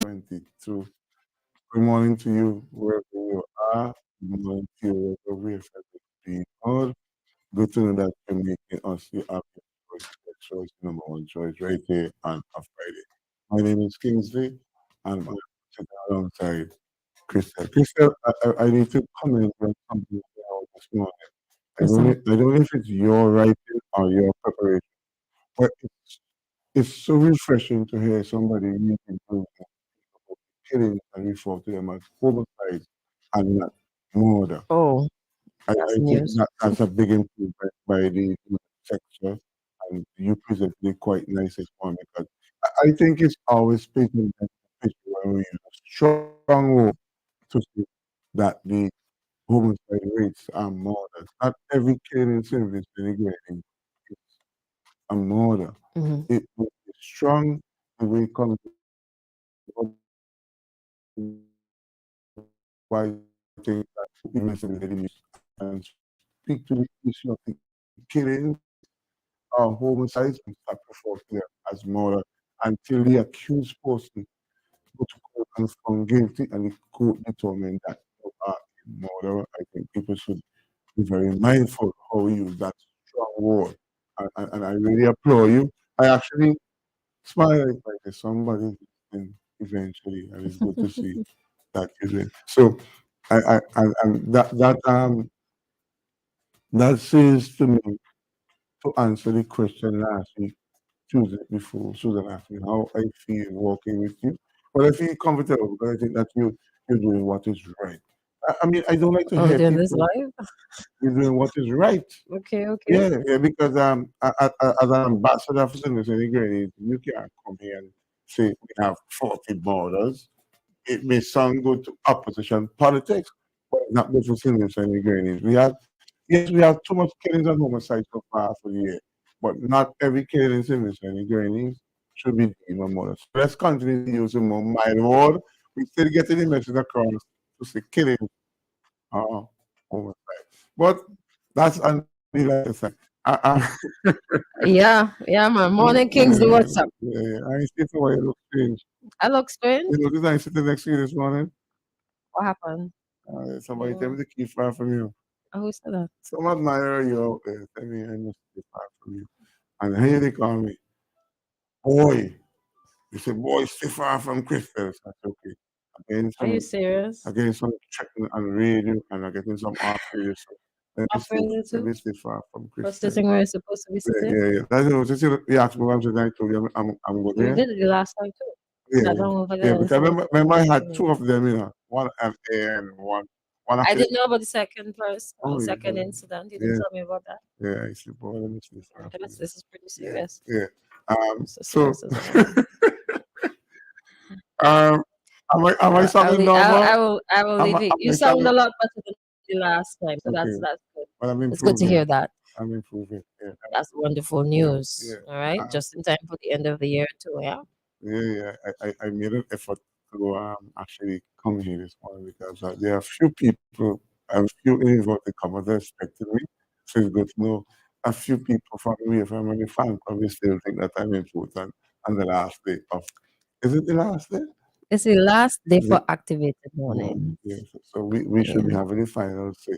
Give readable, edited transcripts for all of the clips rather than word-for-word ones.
22. Good morning to you, wherever you are. Good morning to you, wherever we are being heard. Good to know that you're making us your happy choice, number one choice, right here on a Friday. My name is Kingsley, and I'm sitting alongside Christal. Christal, I need to comment on something out this morning. What's that? I don't know if it's your writing or your preparation, but it's so refreshing to hear somebody making killings and refer to them as homicide and not murder. Oh, I that's think news. that's a big improvement by the sector, and you presented it quite nice this morning because I think it's always painted in a picture when we use a strong word to say that the homicide rates are murder. Not every killing in service denigrating is a murder. Hmm. It was strong the way it comes to why I think that we mentioned the news and speak to the issue of the killings or homicides and start referring to them as murder until the accused person go to court and found guilty and the court determined that you are a murderer. I think people should be very mindful how we use that strong word. And I really applaud you. I actually smile like somebody and eventually, and it's good to see that you did. So and that says to me to answer the question last week, Tuesday before Susan asked me how I feel working with you. But I feel comfortable because I think that you're doing what is right. I mean, I don't like to Are we hear doing this people live? you're doing what is right. Okay, okay. Yeah, because as an ambassador for Sinless and Integrated, you can't come here and say we have 40 borders. It may sound good to opposition politics, but it's not good for Sinless and Integrated. We have too much killings and homicides so far for the year, but not every killing in Sinless and Integrated should be deemed a murder. So let's continue to use a more mild word. We still getting the message across to say killing or homicide. But that's on the lighter side. Yeah, man. Morning, Kingsley. What's up? I see why you look strange. I look strange. You notice I sitting next to you this morning? What happened? Somebody tell me to keep far from you. Who said that? Some admirer you out there. Tell me I must keep far from you. And here they call me, boy. They say, boy, stay far from Christal. That's okay. Are you serious? I'm getting some checking on radio and I'm getting some off radio. So Off radio let me too? stay far from What's Christal. the thing where you're supposed to be sitting? Yeah. That's it. Just you asked me once and I told you I'm good You here. did it the last time too. Yeah, Sat yeah. down over Yeah, there and because said, remember I had two of them, one at air and one I actually. didn't know about the second person, Oh, yeah, second incident. You didn't yeah, tell me about that. yeah. I see, boy, let me see this Okay, after you. this is pretty Yeah, serious. yeah. So So, serious as well. um, am I sounding normal? I will leave it. Am You I sound sounding a lot better than the last time, so okay? that's good. Well, I'm It's good to hear improving. that. I'm improving. Yeah, That's wonderful yeah, news. yeah. All right, just in time for the end of the year too. Yeah. Yeah. I made an effort to actually come here this morning because there are a few people, a few involved comers that expected me. So it's good to know a few people from away from the fan probably still think that I'm important on the last day of. Is it the last day? It's the last day Is for it? activated No. morning. Yeah. So we should be Yeah. having the final say.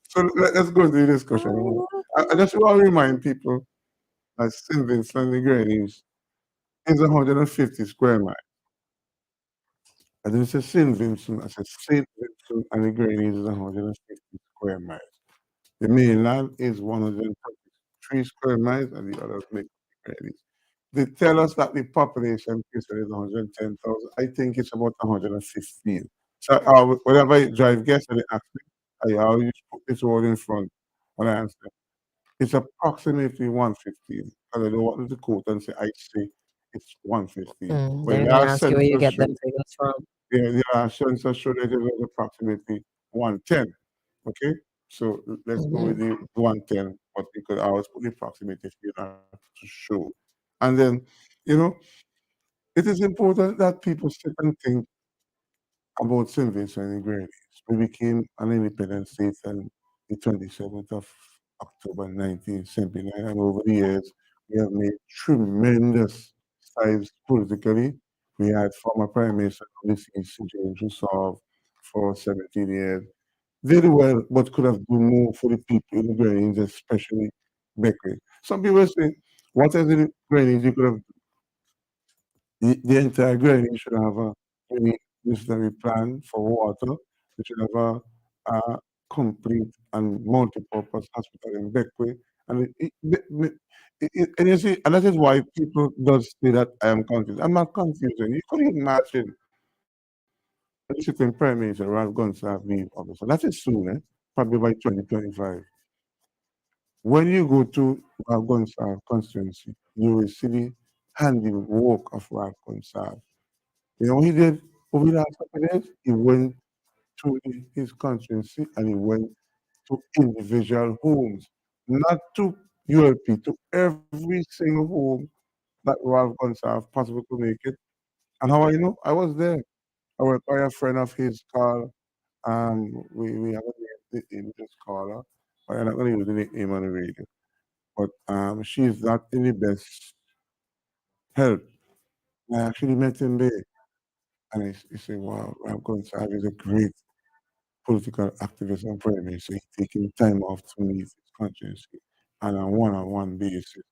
So let's go into the discussion. I just want to remind people that St. Vincent the Grenadines is 150 square miles. I didn't say St. Vincent, I said St. Vincent and the Grenadines is 150 square miles. The mainland is 133 square miles and the others make the Grenadines. They tell us that the population is 110,000. I think it's about 115. So whenever I drive guests and they ask me, I always put this word in front when I answer. It's approximately 115. And I don't want to quote and say, I say it's 115. When They're gonna last ask you where you census get them show, figures from. Yeah, the last census showed that it was approximately 110. Okay, so let's go with Mhm. the 110, but we could always put the approximate if you have to show. And then, you know, it is important that people sit and think about St. Vincent and Grenadines. We became an independent state on the 27th of October 1979, and over the years, we have made tremendous strides politically. We had former Prime Minister of the CC, James Rousseau, for 17 years. Did well, but could have done more for the people in the Grenadines, especially Beckley. Some people say, what is the Grenadines you could have the entire granny should have a really necessary plan for water. We should have a complete and multi-purpose hospital in Beckway. And and you see, and that is why people does say that I am confused. I'm not confused. You could imagine the sitting prime minister Ralph Gonsalves leave office. And that is soon, probably by 2025. When you go to Ralph Gonsalves constituency, you will see the handiwork of Ralph Gonsalves. You know what he did over the last couple of days? He went to his constituency and he went to individual homes, not to ULP, to every single home that Ralph Gonsalves possibly could make it. And how I know? I was there. I was by a friend of his called, we have a name, just call her. But I'm not going to use the nickname on the radio. But she's not in the best health. I actually met him there. And he said, wow, Ralph Gonsalves is a great political activist and prime minister. He's taking time off to meet his constituency on a one-on-one basis.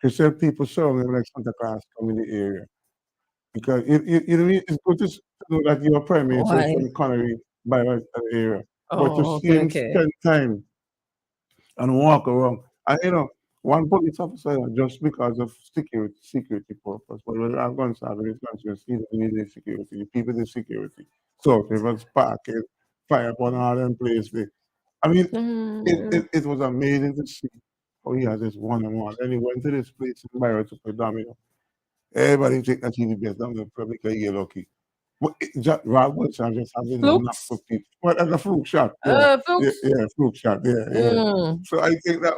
Christian people surround him like Santa Claus come in the area. Because you know, it's good to know that you're prime minister Why? from Connery by that area. But to Oh, see okay, him okay. spend time and walk around. And you know, one police officer just because of security purpose. But when I'm going to have this country, he doesn't need the security. The people the security. So if it's parking, fire upon all them places. I mean, Mm. it was amazing to see how he has this one on one. And he went to this place in Byron to play domino. Everybody think that he's the best domino, probably because he get lucky. But Rob Wilson just having a knock Flukes? for people. Well, that's a fluke shot. Yeah, Flukes? fluke shot. Yeah, yeah. Mm. So I think that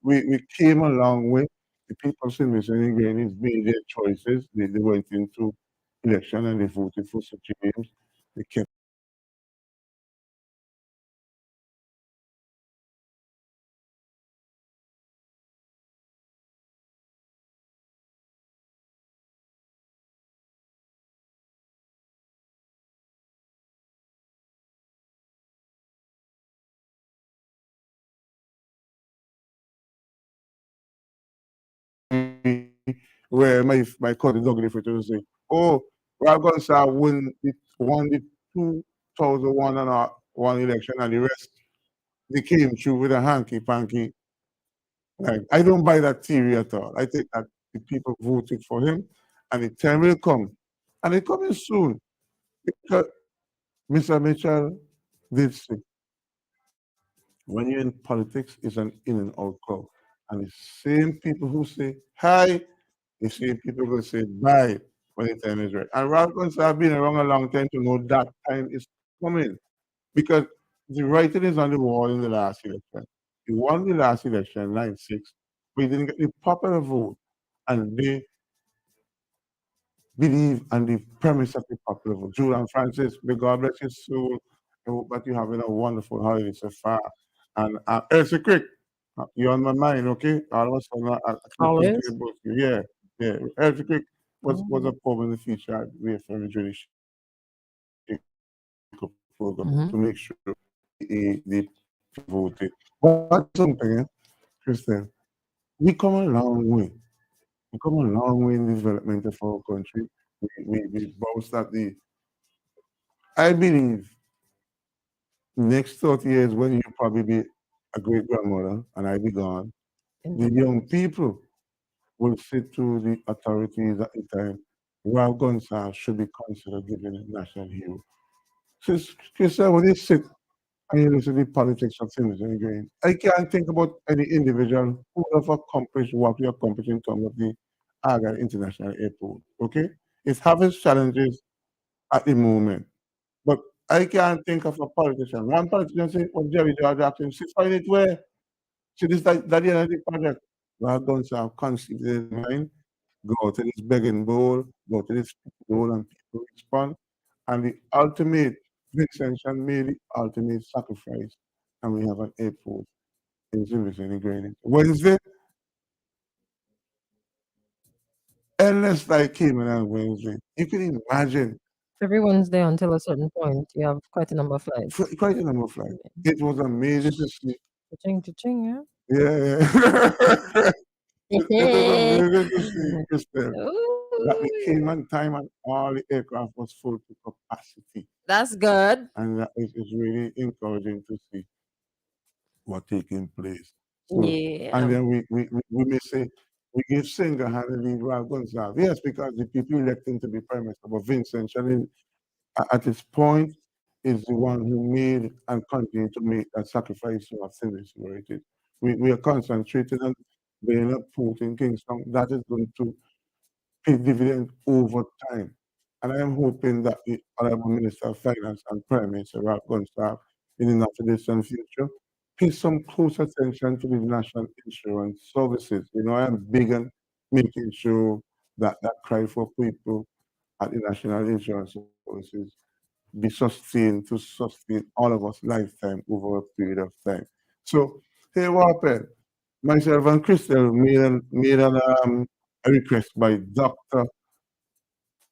we came a long way. The people in Mission again is made their choices. They went into election and they voted for such James. They kept where my cousin Doug DeFreitas say, "Oh, we're going to won the 2001 and one election, and the rest they came through with a hanky panky." Like, I don't buy that theory at all. I think that the people voted for him, and the time will come, and it's coming soon because Mr. Mitchell did say, when you're in politics, it's an in and out crowd, and the same people who say hi, the same people will say bye when the time is right. And Ralph Gonsalves have been around a long time to know that time is coming because the writing is on the wall in the last election. He won the last election, 9-6, but he didn't get the popular vote. And they believe on the premise of the popular vote. Julian Francis, may God bless your soul. I hope that you're having a wonderful holiday so far. And Elsie Crick, you're on my mind, okay? All of a sudden, I keep thinking Always? about you. Yeah, yeah. Elsie Crick was a Mm. poem in the future we from the Judy Shaker program to make sure Mhm. the voted. But something, Christian, we come a long way. We come a long way in the development of our country. We boast at the. I believe next 30 years, when you probably be a great grandmother and I be gone, In the the young people will say to the authorities at the time, Ralph Gonsalves should be considered given a national hero. So, Christian, when you sit and you listen to the politics of things and again, I can't think about any individual who have accomplished what we accomplished in terms of the Aga International Airport. Okay? It has its challenges, at the moment. But I can't think of a politician. One politician said, "Well, Jerry George Jackson, she find it where she this that the energy project. Well, guns have conceived in mind, go to this begging bowl, go to this bowl, and people respond. And the ultimate, Vincent made the ultimate sacrifice, and we have an airport in Zimbabwe grading. Wednesday, endless like came in on Wednesday. You can imagine Every Wednesday until a certain point, you have quite a number of flights. quite a number of flights. It was amazing to see. Cha-ching, cha-ching, yeah. Yeah, yeah. It was amazing to see, Christal, that we came on time and all the aircraft was full to capacity. That's good. And that is really encouraging to see what taking place. So, and Yeah. then we may say, we give single-handedly Ralph Gonsalves. Yes, because the people elect him to be prime minister, but Vincent Shannon, at this point, is the one who made and continue to make that sacrifice of civil. We are concentrating on being a port in Kingston. That is going to pay dividends over time. And I am hoping that the Honorable Minister of Finance and Prime Minister Ralph Gonsalves in the not too distant future pay some close attention to the national insurance services. You know, I am big on making sure that that cry for people at the national insurance services be sustained to sustain all of us lifetime over a period of time. So here what happened. Myself and Christal made a request by Dr.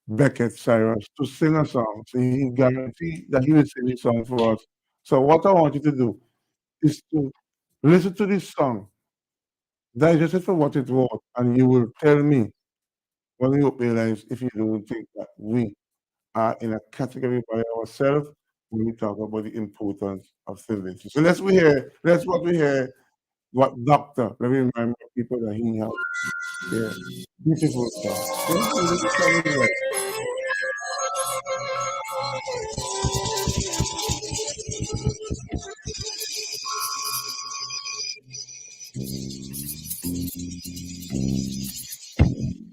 Beckett Cyrus to sing a song. So he guaranteed that he will sing this song for us. So what I want you to do is to listen to this song, digest it for what it was, and you will tell me when you open your eyes if you don't think that we are in a category by ourselves when we talk about the importance of civility. So let's what we hear what doctor, let me remind people that he has. Yeah. Beautiful song.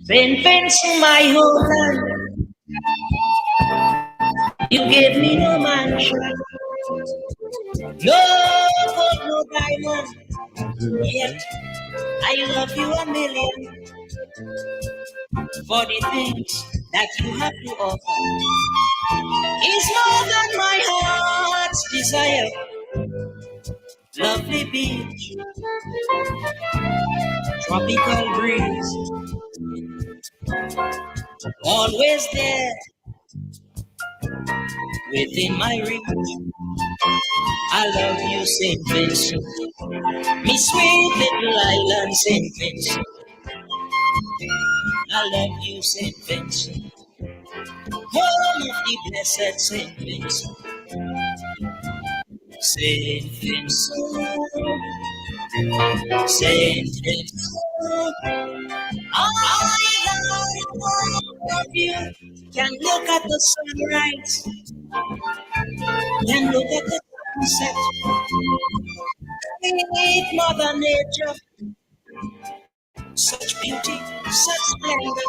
Been fencing my whole life. You gave me no mansion, no gold, no diamond. Yet I love you a million for the things that you have to offer. It's more than my heart's desire. Lovely beach, tropical breeze, always there within my reach. I love you, St. Vincent, me sweet little island, St. Vincent. I love you, St. Vincent, home of the blessed St. Vincent. St. Vincent, St. Vincent, I love you. Can look at the sunrise, can look at the sunset. Sweet Mother Nature, such beauty, such splendor.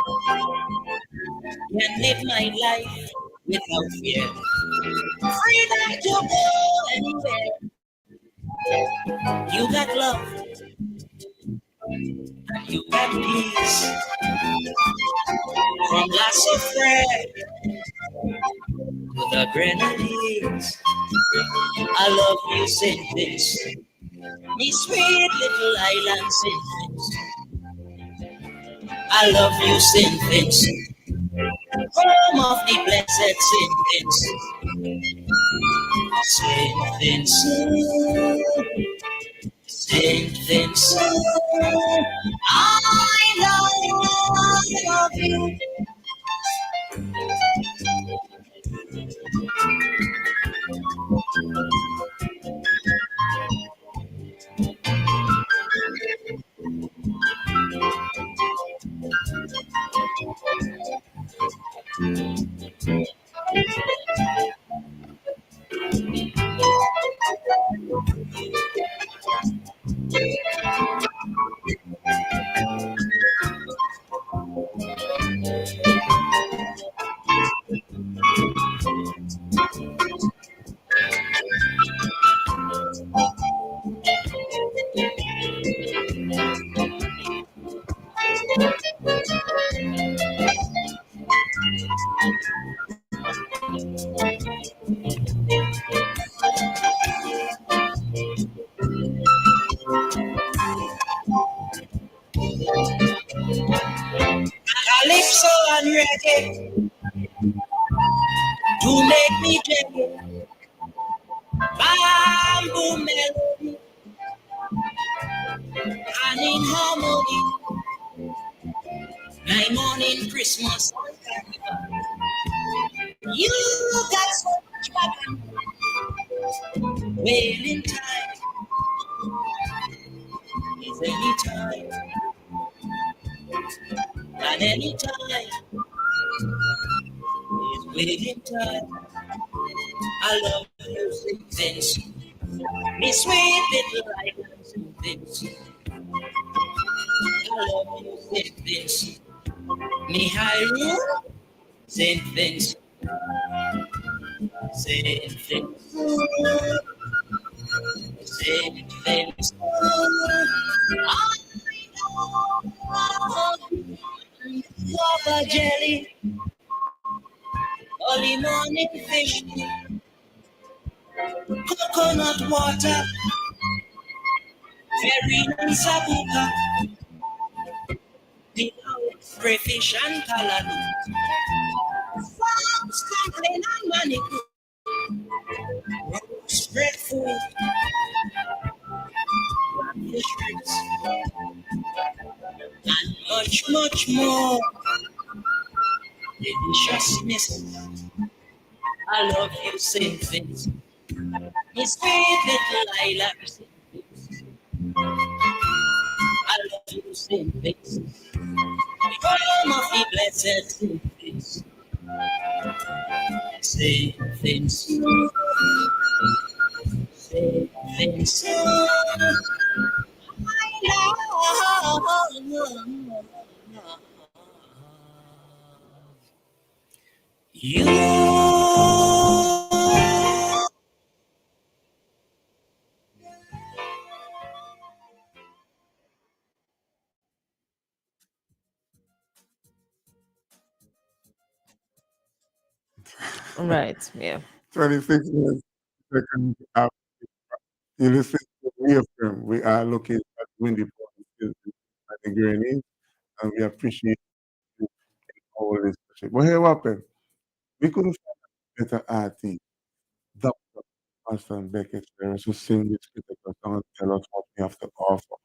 Can live my life without fear. Freedom to go anywhere. You got love, you got peace. From Lasso Fred to the Grenadines. I love you, St. Vincent. Me sweet little island, St. Vincent. I love you, St. Vincent. Home of the blessed St. Vincent. St. Vincent. St. Vincent. I love you. forget to make me jaggy. Bamboo melody and in harmony. My morning Christmas and carnival. You got so much fun. Well, in time is any time, and any time is waiting time. I love you, Vince. Me sweet little life, Vince. I love you, Saint Vince. Me high room, Saint Vince. Saint Vince. Saint Vince. I love a jelly, early morning fish, coconut water, very sabuka, crayfish and callaloo, sprinkling and manicure, roast breadfruit, fish ribs, and much, much more deliciousness. I love you, Saint Vince. Miss sweet little Lila, Saint Vince. I love you, Saint Vince. Home of the blessed Saint Vince. Saint Vince. Saint Vince. I love you. Right. Yeah. 26 minutes, seconds out. You listen to reaffirm. We are located at Windy Point at the Granny, and we appreciate you in all this. But here what happened? We couldn't find a better artist, Dr. Constant Beckett, to sing this critical song and tell us what we have to offer.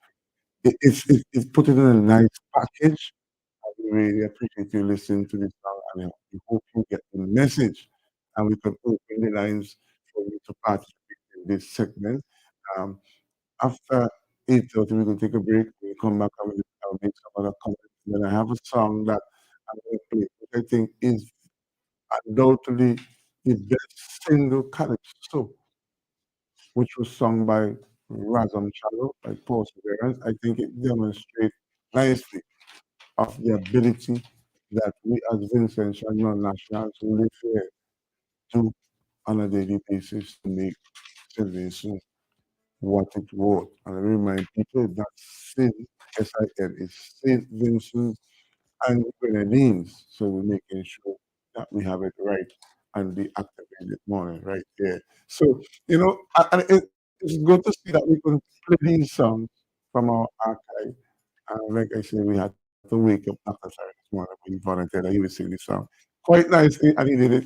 It's put it in a nice package. We really appreciate you listening to this song, and we hope you get the message, and we can open the lines for you to participate in this segment. Um, After 8:30, we're gonna take a break. We'll come back and I'll make some other comments. Then I have a song that I'm gonna play, which I think is undoubtedly the best single calypso, which was sung by Razam Chalo, by Perseverance. I think it demonstrates nicely of the ability that we as Vincentian non-nationals who live here do on a daily basis to make salvation what it was. And I remind people that St. SIN is St. Vincent and Grenadines. So we're making sure that we have it right and the activated morning right there. So, and it's good to see that we can play these songs from our archive. Like I said, we had to wake up after Saturday this morning when he volunteered that he would sing this song quite nicely, and he did it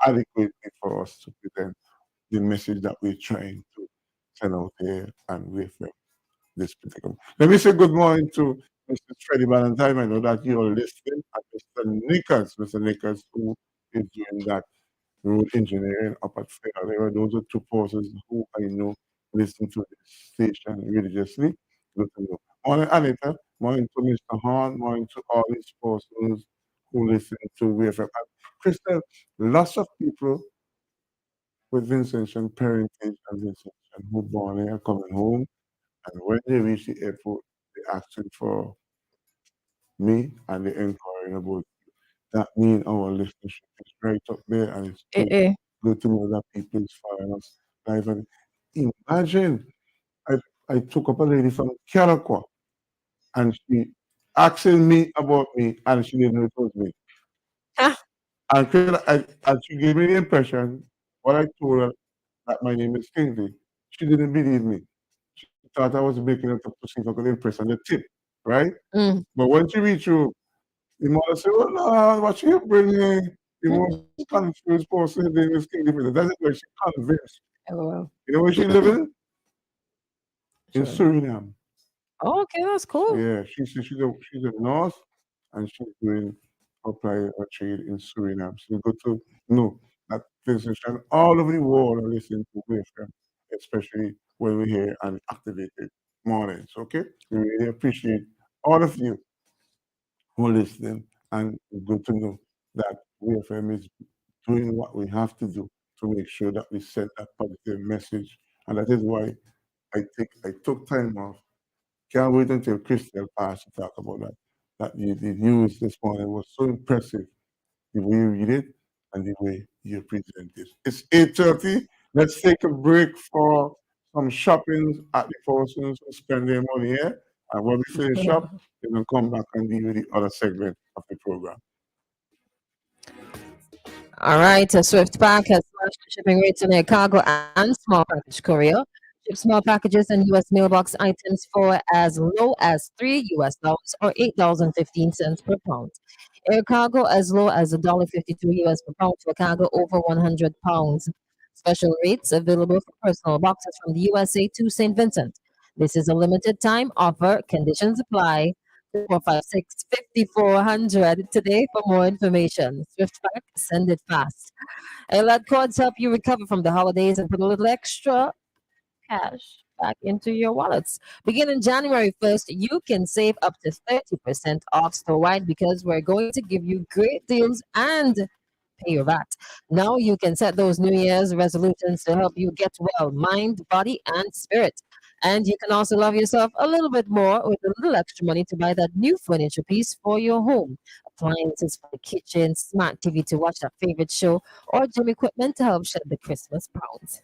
adequately for us to present the message that we're trying to send out there and with this particular. Let me say good morning to Mr. Freddie Valentine. I know that you're listening, and Mr. Nichols, who is doing that road engineering up at Fair. Those are two persons who I know listen to this station religiously. Good to know. Morning, Anita. Morning to Mr. Horn. Morning to all these persons who listen to WFM. And Christal, lots of people with Vincentian parentage and Vincentian who born here coming home, and when they reach the airport, they asking for me and they inquiring about that mean our listenership is right up there, and it's Eh, eh. good to know that people is following us live. And imagine, I, I took up a lady from Calico, and she asking me about me, and she didn't know it was me. Ha! And she gave me the impression, what I told her, that my name is Kingsley. She didn't believe me. She thought I was making it up to see if I could impress on the tip, right? Mm. But when she reached you, The mother said, "Oh no, what you bring me?" The most confused person in this Kingsley. That's it, where she convinced. LOL. You know where she living? In Sure. Suriname. Oh, okay, that's cool. Yeah, she's a nurse and she's doing apply a trade in Suriname. So you go to know that physician all over the world are listening to WFM, especially when we hear and activated mornings. Okay, we really appreciate all of you who are listening, and good to know that WFM is doing what we have to do to make sure that we send that positive message, and that is why I took time off. Can't wait until Christal passed to talk about that. That the news this morning was so impressive, the way you read it and the way you present it. It's 8:30. Let's take a break for some shopping at the persons who spend their money here. And when we finish up, then we'll come back and deal with the other segment of the program. All right, Swift Pack has slashed the shipping rates on their cargo and small package courier. Ship small packages and U.S. mailbox items for as low as $3 or $8.15 per pound. Air cargo as low as $1.52 US per pound for cargo over 100 pounds. Special rates available for personal boxes from the USA to St. Vincent. This is a limited time offer. Conditions apply. 456-5400 today for more information. Swift Pack, send it fast. Let codes help you recover from the holidays and put a little extra cash back into your wallets. Beginning January 1st, you can save up to 30% off store-wide because we're going to give you great deals and pay your VAT. Now you can set those New Year's resolutions to help you get well, mind, body, and spirit. And you can also love yourself a little bit more with a little extra money to buy that new furniture piece for your home. Appliances for the kitchen, smart TV to watch that favorite show, or gym equipment to help shed the Christmas pounds.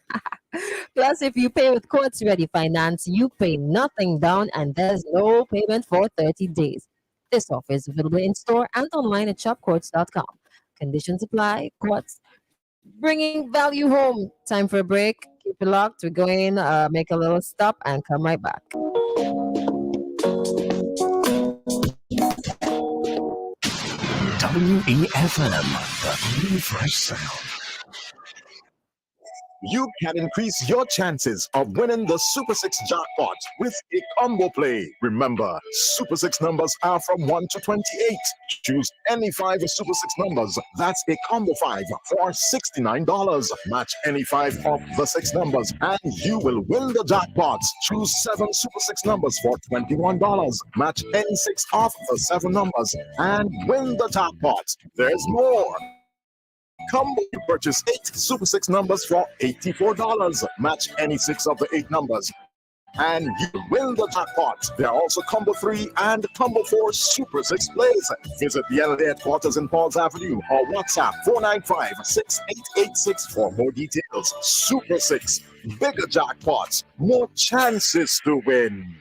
Plus, if you pay with Quartz Ready Finance, you pay nothing down and there's no payment for 30 days. This offer is available in store and online at shopquartz.com. Conditions apply. Quartz, bringing value home. Time for a break. Keep it locked. We're going make a little stop and come right back. WEFM, the new fresh sound. You can increase your chances of winning the Super 6 jackpot with a combo play. Remember, Super 6 numbers are from 1 to 28. Choose any 5 Super 6 numbers. That's a combo 5 for $69. Match any 5 of the 6 numbers and you will win the jackpot. Choose 7 Super 6 numbers for $21. Match any 6 of the 7 numbers and win the jackpot. There's more. Combo, purchase 8 Super 6 numbers for $84. Match any 6 of the 8 numbers and you win the jackpot. There are also Combo 3 and Combo 4 Super 6 plays. Visit the LA headquarters in Falls Avenue or WhatsApp 495-6886 for more details. Super 6, bigger jackpots, more chances to win.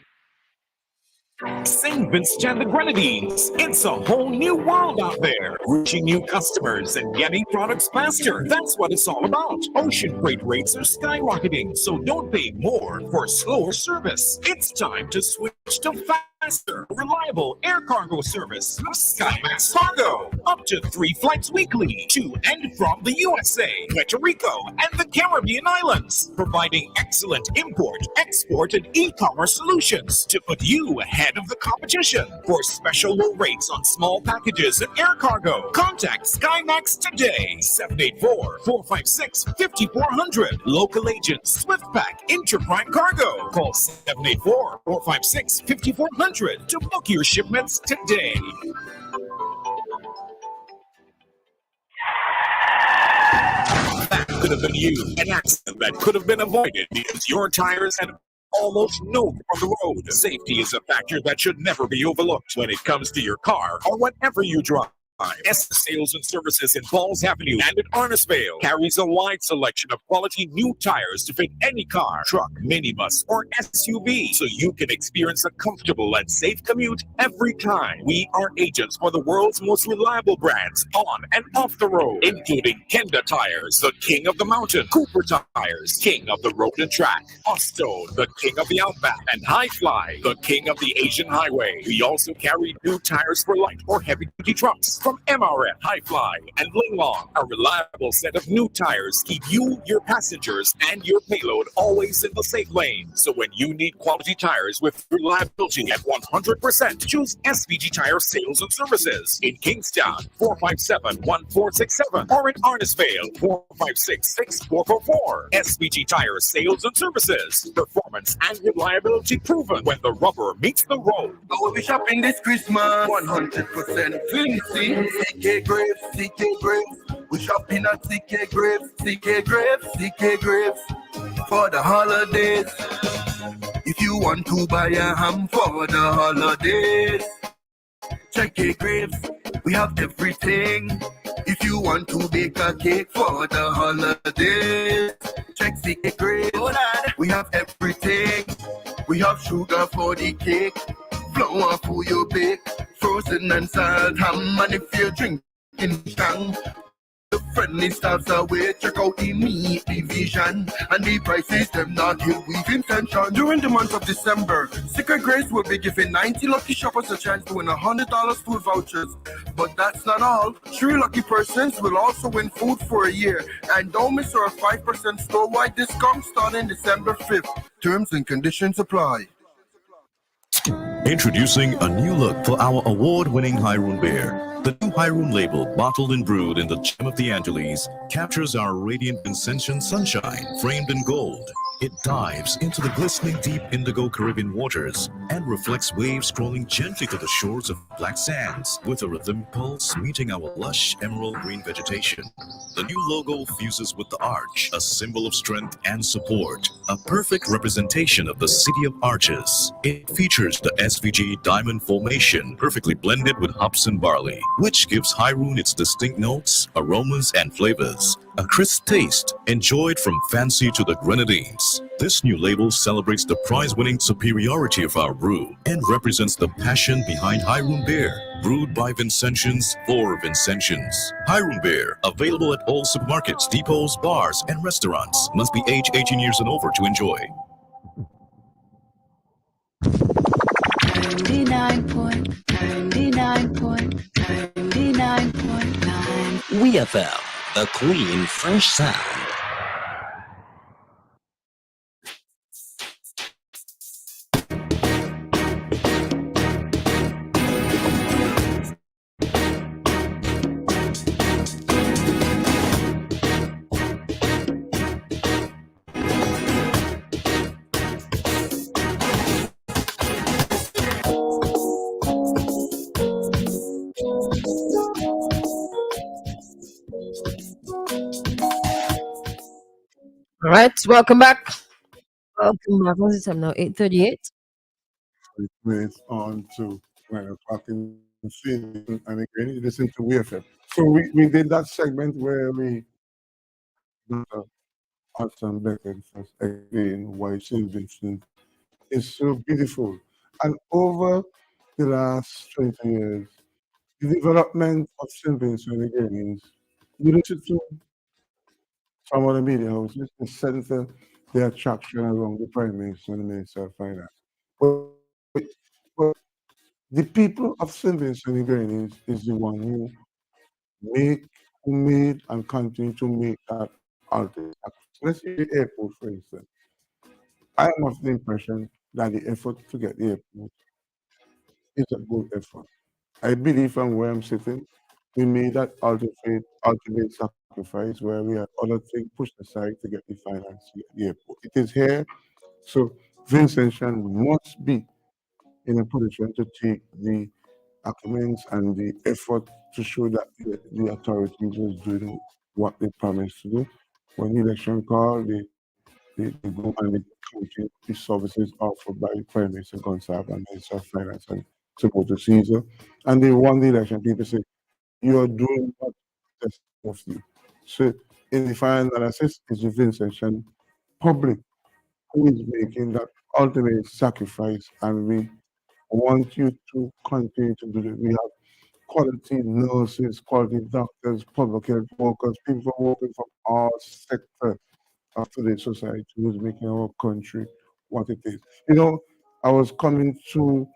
St. Vincent and the Grenadines. It's a whole new world out there. Reaching new customers and getting products faster. That's what it's all about. Ocean freight rates are skyrocketing, so don't pay more for slower service. It's time to switch to faster, reliable air cargo service. SkyMax Cargo. Up to 3 flights weekly to and from the USA, Puerto Rico, and the Caribbean islands. Providing excellent import, export, and e-commerce solutions to put you ahead of the competition. For special low rates on small packages and air cargo, contact SkyMax today. 784-456-5400. Local agents, SwiftPack, Interprime Cargo. Call 784-456-5400 to book your shipments today. That could have been you. An accident that could have been avoided because your tires had almost no grip on the road. Safety is a factor that should never be overlooked when it comes to your car or whatever you drive. Sales and Services in Falls Avenue and in Arnisvale carries a wide selection of quality new tires to fit any car, truck, minibus, or SUV, so you can experience a comfortable and safe commute every time. We are agents for the world's most reliable brands on and off the road, including Kenda Tires, the king of the mountain, Cooper Tires, king of the road and track, Osto, the king of the outback, and High Fly, the king of the Asian highway. We also carry new tires for light or heavy-duty trucks from MRF, High Fly, and Linglong. A reliable set of new tires keep you, your passengers, and your payload always in the safe lane. So when you need quality tires with reliability at 100%, choose SVG Tire Sales and Services in Kingstown, 457-1467, or in Arnisvale, 456-6444. SVG Tire Sales and Services. Performance and reliability proven when the rubber meets the road. I will be shopping this Christmas 100% Kingsley. CK Graves, CK Graves. We shopping at CK Graves, CK Graves, CK Graves. For the holidays. If you want to buy a ham for the holidays, check CK Graves. We have everything. If you want to bake a cake for the holidays, check CK Graves. We have everything. We have sugar for the cake, flour for your bake, frozen and salt ham, and if you're drinking strong, the friendly staffs away. Check out the meat division, and the prices them not here with intention. During the month of December, Secret Grace will be giving 90 lucky shoppers a chance to win $100 food vouchers. But that's not all. 3 lucky persons will also win food for a year. And don't miss our 5% store-wide discount starting December 5th. Terms and conditions apply. Introducing a new look for our award-winning Hyroon Beer. The new Hyroon label, bottled and brewed in the gem of the Angeles, captures our radiant Vincentian sunshine framed in gold. It dives into the glistening deep indigo Caribbean waters and reflects waves crawling gently to the shores of black sands, with a rhythmic pulse meeting our lush emerald green vegetation. The new logo fuses with the arch, a symbol of strength and support, a perfect representation of the city of arches. It features the SVG diamond formation, perfectly blended with hops and barley, which gives Hyroon its distinct notes, aromas, and flavors. A crisp taste, enjoyed from fancy to the grenadines. This new label celebrates the prize-winning superiority of our brew and represents the passion behind Hyroon Beer, brewed by Vincentians for Vincentians. Hyroon Beer, available at all supermarkets, depots, bars, and restaurants. Must be age 18 years and over to enjoy. 99.9. We FM, the clean, fresh sound. All right, welcome back. Welcome back. What's the time now? 8:38. 8 minutes on to 9 o'clock in the evening, and again, you listen to WFM. So we did that segment where we Alton Beckett first explain why St. Vincent is so beautiful. And over the last 20 years, the development of St. Vincent again is you listen to some of the media houses, the center, the attraction around the Prime Minister and the Minister of Finance. But, but the people of St. Vincent and Grenadines is the one who made and continue to make that ultimate sacrifice. Let's see the airport, for instance. I am of the impression that the effort to get the airport is a good effort. I believe from where I'm sitting, we made that ultimate sacrifice where we had other things pushed aside to get the finance to get the airport. It is here, so Vincentian must be in a position to take the arguments and the effort to show that the authorities was doing what they promised to do. When the election called, they go and they continue the services offered by the Prime Minister Gonsalves and Minister of Finance and support to Caesar. And they won the election. People say, you're doing what is of you. So in the final analysis, it's the Vincentian public who is making that ultimate sacrifice, and we want you to continue to do it. We have quality nurses, quality doctors, public health workers, people working from all sectors of today's society who's making our country what it is. You know, I was coming to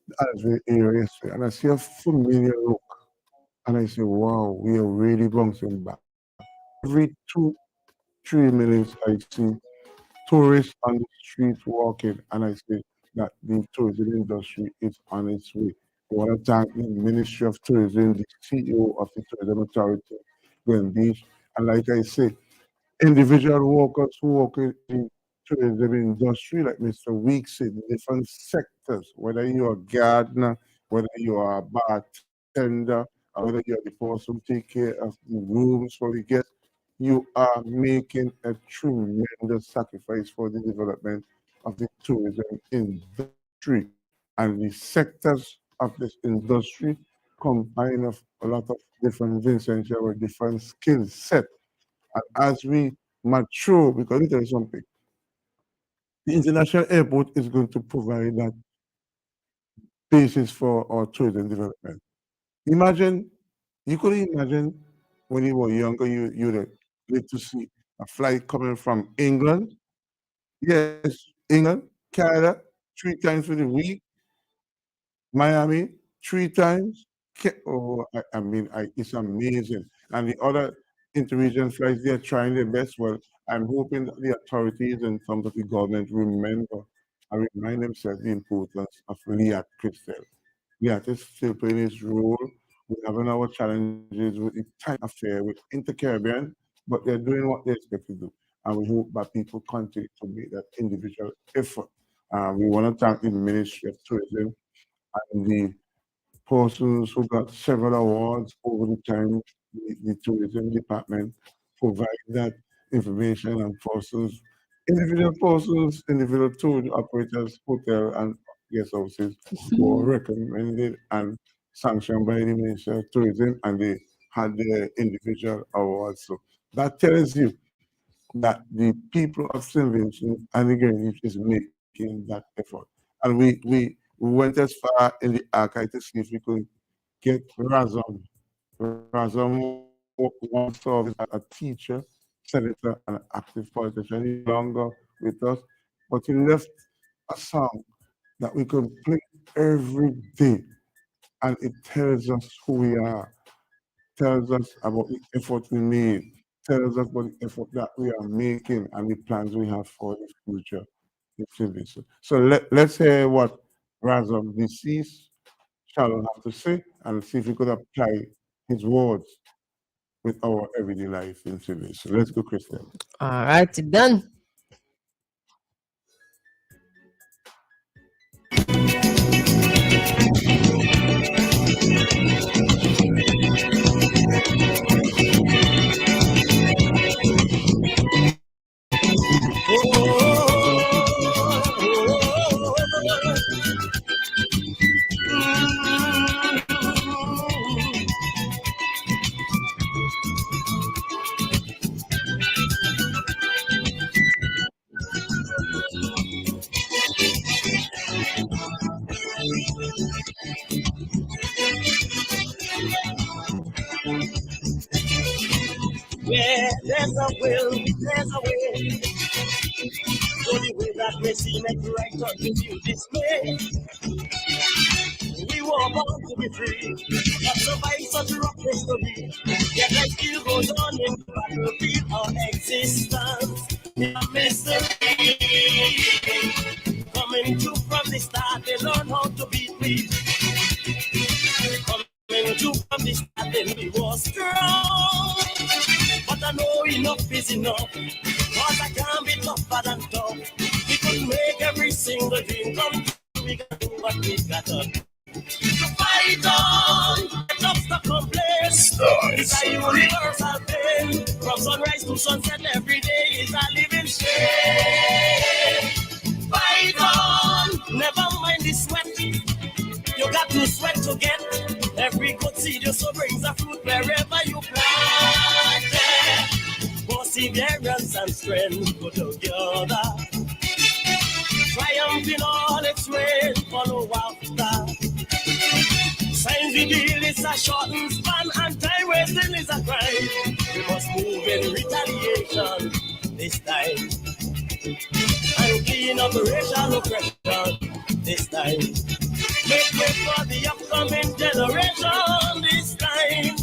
the area yesterday and I see a familiar look and I say, wow, we are really bouncing back. Every 2, 3 minutes I see tourists on the street walking and I say that the tourism industry is on its way. I want to thank the Ministry of Tourism, the CEO of the Tourism Authority, Glen Beach, and like I say, individual workers who work in the tourism industry, like Mr. Weeks said, in different sectors, whether you're a gardener, whether you are a bartender, or whether you're the person who take care of the rooms for the guests, you are making a tremendous sacrifice for the development of the tourism industry. And the sectors of this industry combine of a lot of different Vincent or different skill set. And as we mature, because let me tell you something, the international airport is going to provide that basis for our tourism development. Imagine, you could imagine when you were younger, you'd live to see a flight coming from England, yes, England, Canada, 3 times for the week, Miami, 3 times. Oh, I mean, it's amazing. And the other interregional flights, they're trying their best. Well, I'm hoping that the authorities and some of the government remember and remind themselves the importance of Liat Christal. Liat is still playing its role. We're having our challenges with the time affair with Inter-Caribbean, but they're doing what they expect to do. And we hope that people continue to make that individual effort. We want to thank the Ministry of Tourism and the persons who got several awards over the time. The tourism department provide that information and individual tour operators, hotel and guest houses were recommended and sanctioned by the Ministry of Tourism, and they had their individual awards. So that tells you that the people of St. Vincent and the Grenadines is making that effort. And we went as far in the archive to see if we could get Razom. Razom once served as a teacher, senator, and an active politician. He's no longer with us, but he left a song that we could play every day, and it tells us who we are, tells us about the effort we made, tells us about the effort that we are making and the plans we have for the future. So let's hear what Razom deceased Shalom have to say and see if we could apply his words with our everyday life in cities. So let's go, Christal. All right, done. Where there's a will, there's a way. So the way that may seem right or give you dismay. We were born to be free, not survive such rough history. Yet life still goes on in the battlefield of existence. A mystery. Coming through from the start, they learn how to beat me. Coming through from the start, then we were strong. But I know enough is enough, cause I can't be tougher than tough. We could make every single dream come true. We gotta do what we gotta do. To fight on, just a complaint. It's a universal pain. From sunrise to sunset, every day is a living shame. Fight on, never mind the sweat. You got to sweat to get Every good seed you sow brings a fruit wherever you plant it. Perseverance and strength go together. Triumph in all its way, follow after. Signs reveal it's a shortened span, and time wasting is a crime. We must move in retaliation this time, and clean up racial oppression this time. Make way for the upcoming generation this time.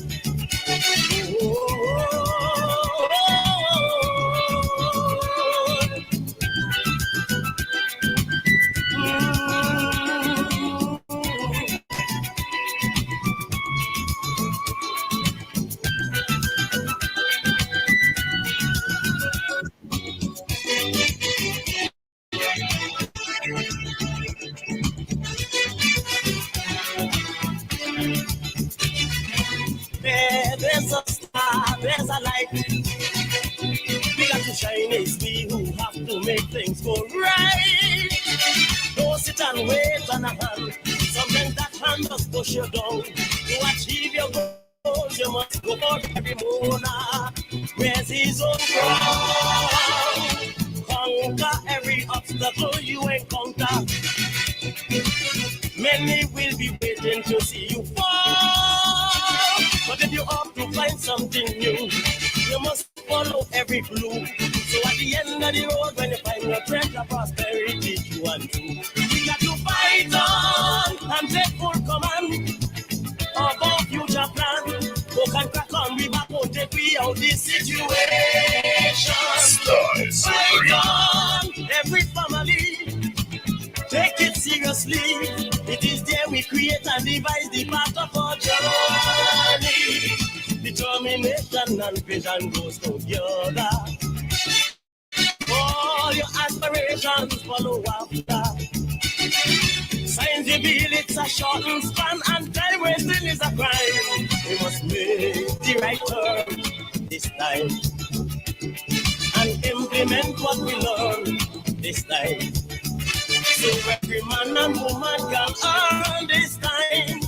There's a star, there's a light. We got to shine, it's we who have to make things go right. Don't sit and wait on a hand. Sometimes that hand must push you down. To achieve your goals, you must go for every Mona. Where's his own ground? Conquer every obstacle you encounter. Many will be waiting to see you fall. But if you opt to find something new, you must follow every clue. So at the end of the road, when you find your treasure, prosperity you and do. We got to fight on and take full command of our future plan. Who can crack on, we back on, take we out this situation. Fight on every family. Take it seriously. It is there we create and devise the path of our journey. Determination and vision goes together. All your aspirations follow after. Signs reveal it's a shortened span, and time wasting is a crime. We must make the right turn this time and implement what we learn this time. So every man and woman can earn this time.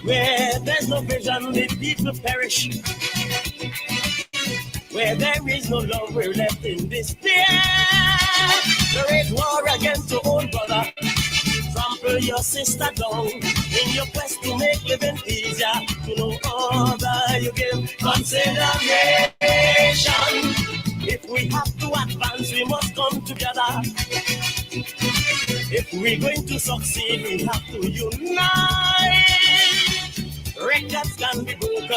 Where there's no vision, the people perish. Where there is no love, we're left in despair. There is war against your own brother. Trample your sister down in your quest to make living easier. To no other you give consideration. If we have to advance, we must come together. If we're going to succeed, we have to unite. Records can be broken,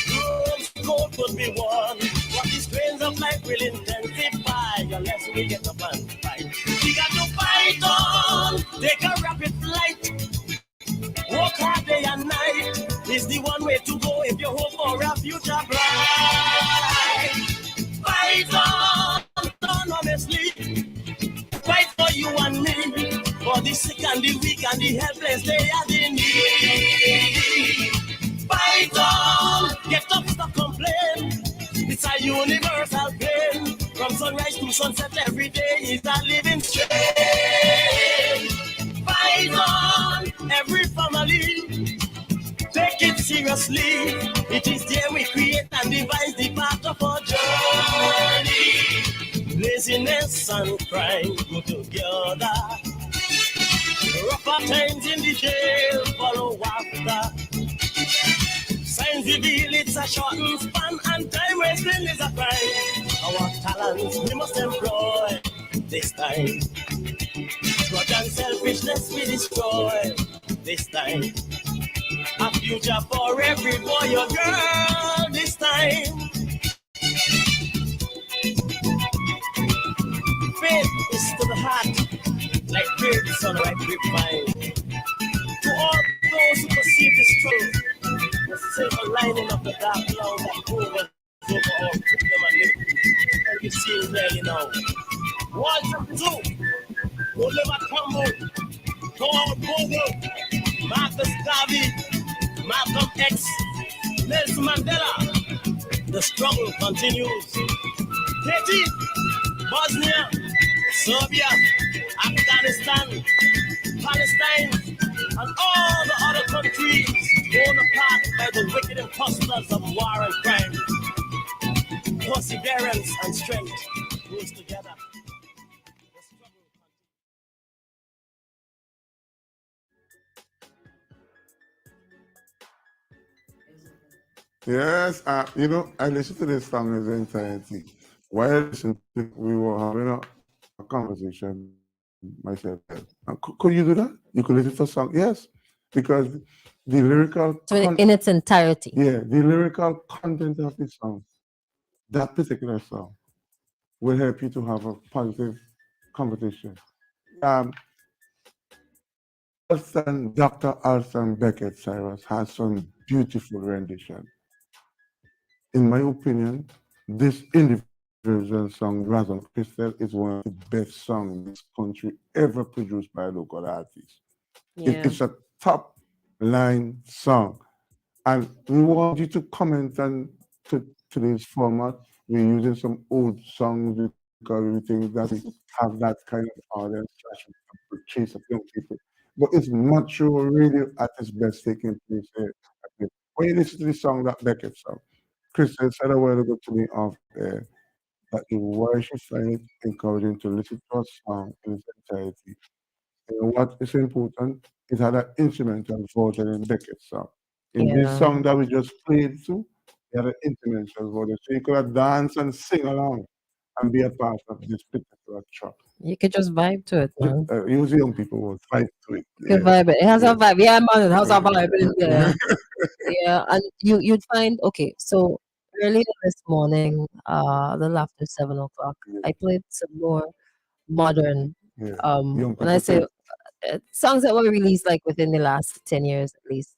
rules code could be won, but the strains of life will intensify unless we get up and fight. We got to fight on, take a rapid flight, work hard day and night. Is the one way to go if you hope for a future bright. Fight on honestly, fight for you and me, for the sick and the weak and the helpless, they are the need. Fight on, get up, stop complain. It's a universal pain. From sunrise to sunset, every day is a living strain. Fight on, every family. Take it seriously. It is there we create and devise the path of our journey. Laziness and crime go together. Rougher times in the jail follow after. Signs reveal it's a shortened span, and time wasting is a crime. Our talents we must employ this time. Grudge and selfishness we destroy this time. A future for every boy or girl this time. Faith is to the heart, like birds on the right grapevine. To all those who perceive this truth, The silver lining of the dark cloud that hovers over all freedom and liberty. And you see clearly now. Walter Two, Oliver Cromwell, Paul Bogle, Marcus Garvey, Malcolm X, Nelson Mandela. The struggle continues. Haiti, Bosnia, Serbia, Afghanistan, Palestine, and all the other countries torn apart by the wicked imposters of war and crime. Perseverance and strength goes together. Yes, I listened to this song in its entirety. While I listened to it, we were having a conversation, myself. Could you do that? You could listen to a song? Yes, because the lyrical, So in its entirety. the lyrical content of the song, that particular song, will help you to have a positive conversation. Dr. Alston Beckett Cyrus has some beautiful rendition. In my opinion, this individual song, Razon Christal, is one of the best songs in this country ever produced by a local artist. It's a top line song. And we want you to comment on today's format. We're using some old songs because we think that we have that kind of audience to chase of young people. But it's mature radio at its best taking place here. When you listen to the song, that Beckett song, Christian said a while ago to me off air that why she find it encouraging to listen to a song in its entirety. You know what is important? It had an instrumental version in Beckett's song. In this Yeah. song that we just played through, it had an instrumental version. So you could have dance and sing along and be a part of this particular track. You could just vibe to it, man. Usually young people will fight to it. You could vibe it. It has a vibe. Yeah, man, it has a vibe in there. Yeah, and you'd find, okay, so earlier this morning, a little after 7 o'clock, I played some more modern, Young when I people say say, songs that were released like within the last 10 years at least.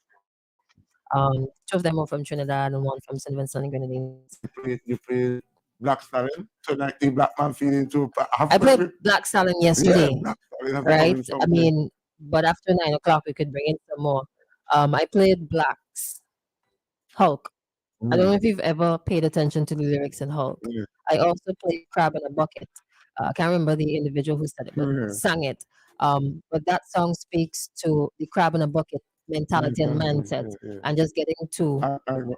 Two of them were from Trinidad and one from St. Vincent and Grenadines. you play Black Stallion, so like the black man feeling to I played Black Stallion yesterday, Black Stallion has right? become I something. mean, but after 9 o'clock, we could bring in some more. I played Black's Hulk. I don't know if you've ever paid attention to the lyrics in Hulk. Yeah. I also played Crab in a Bucket. I can't remember the individual who said it, but sang it. But that song speaks to the crab in a bucket mentality and mindset, and just getting to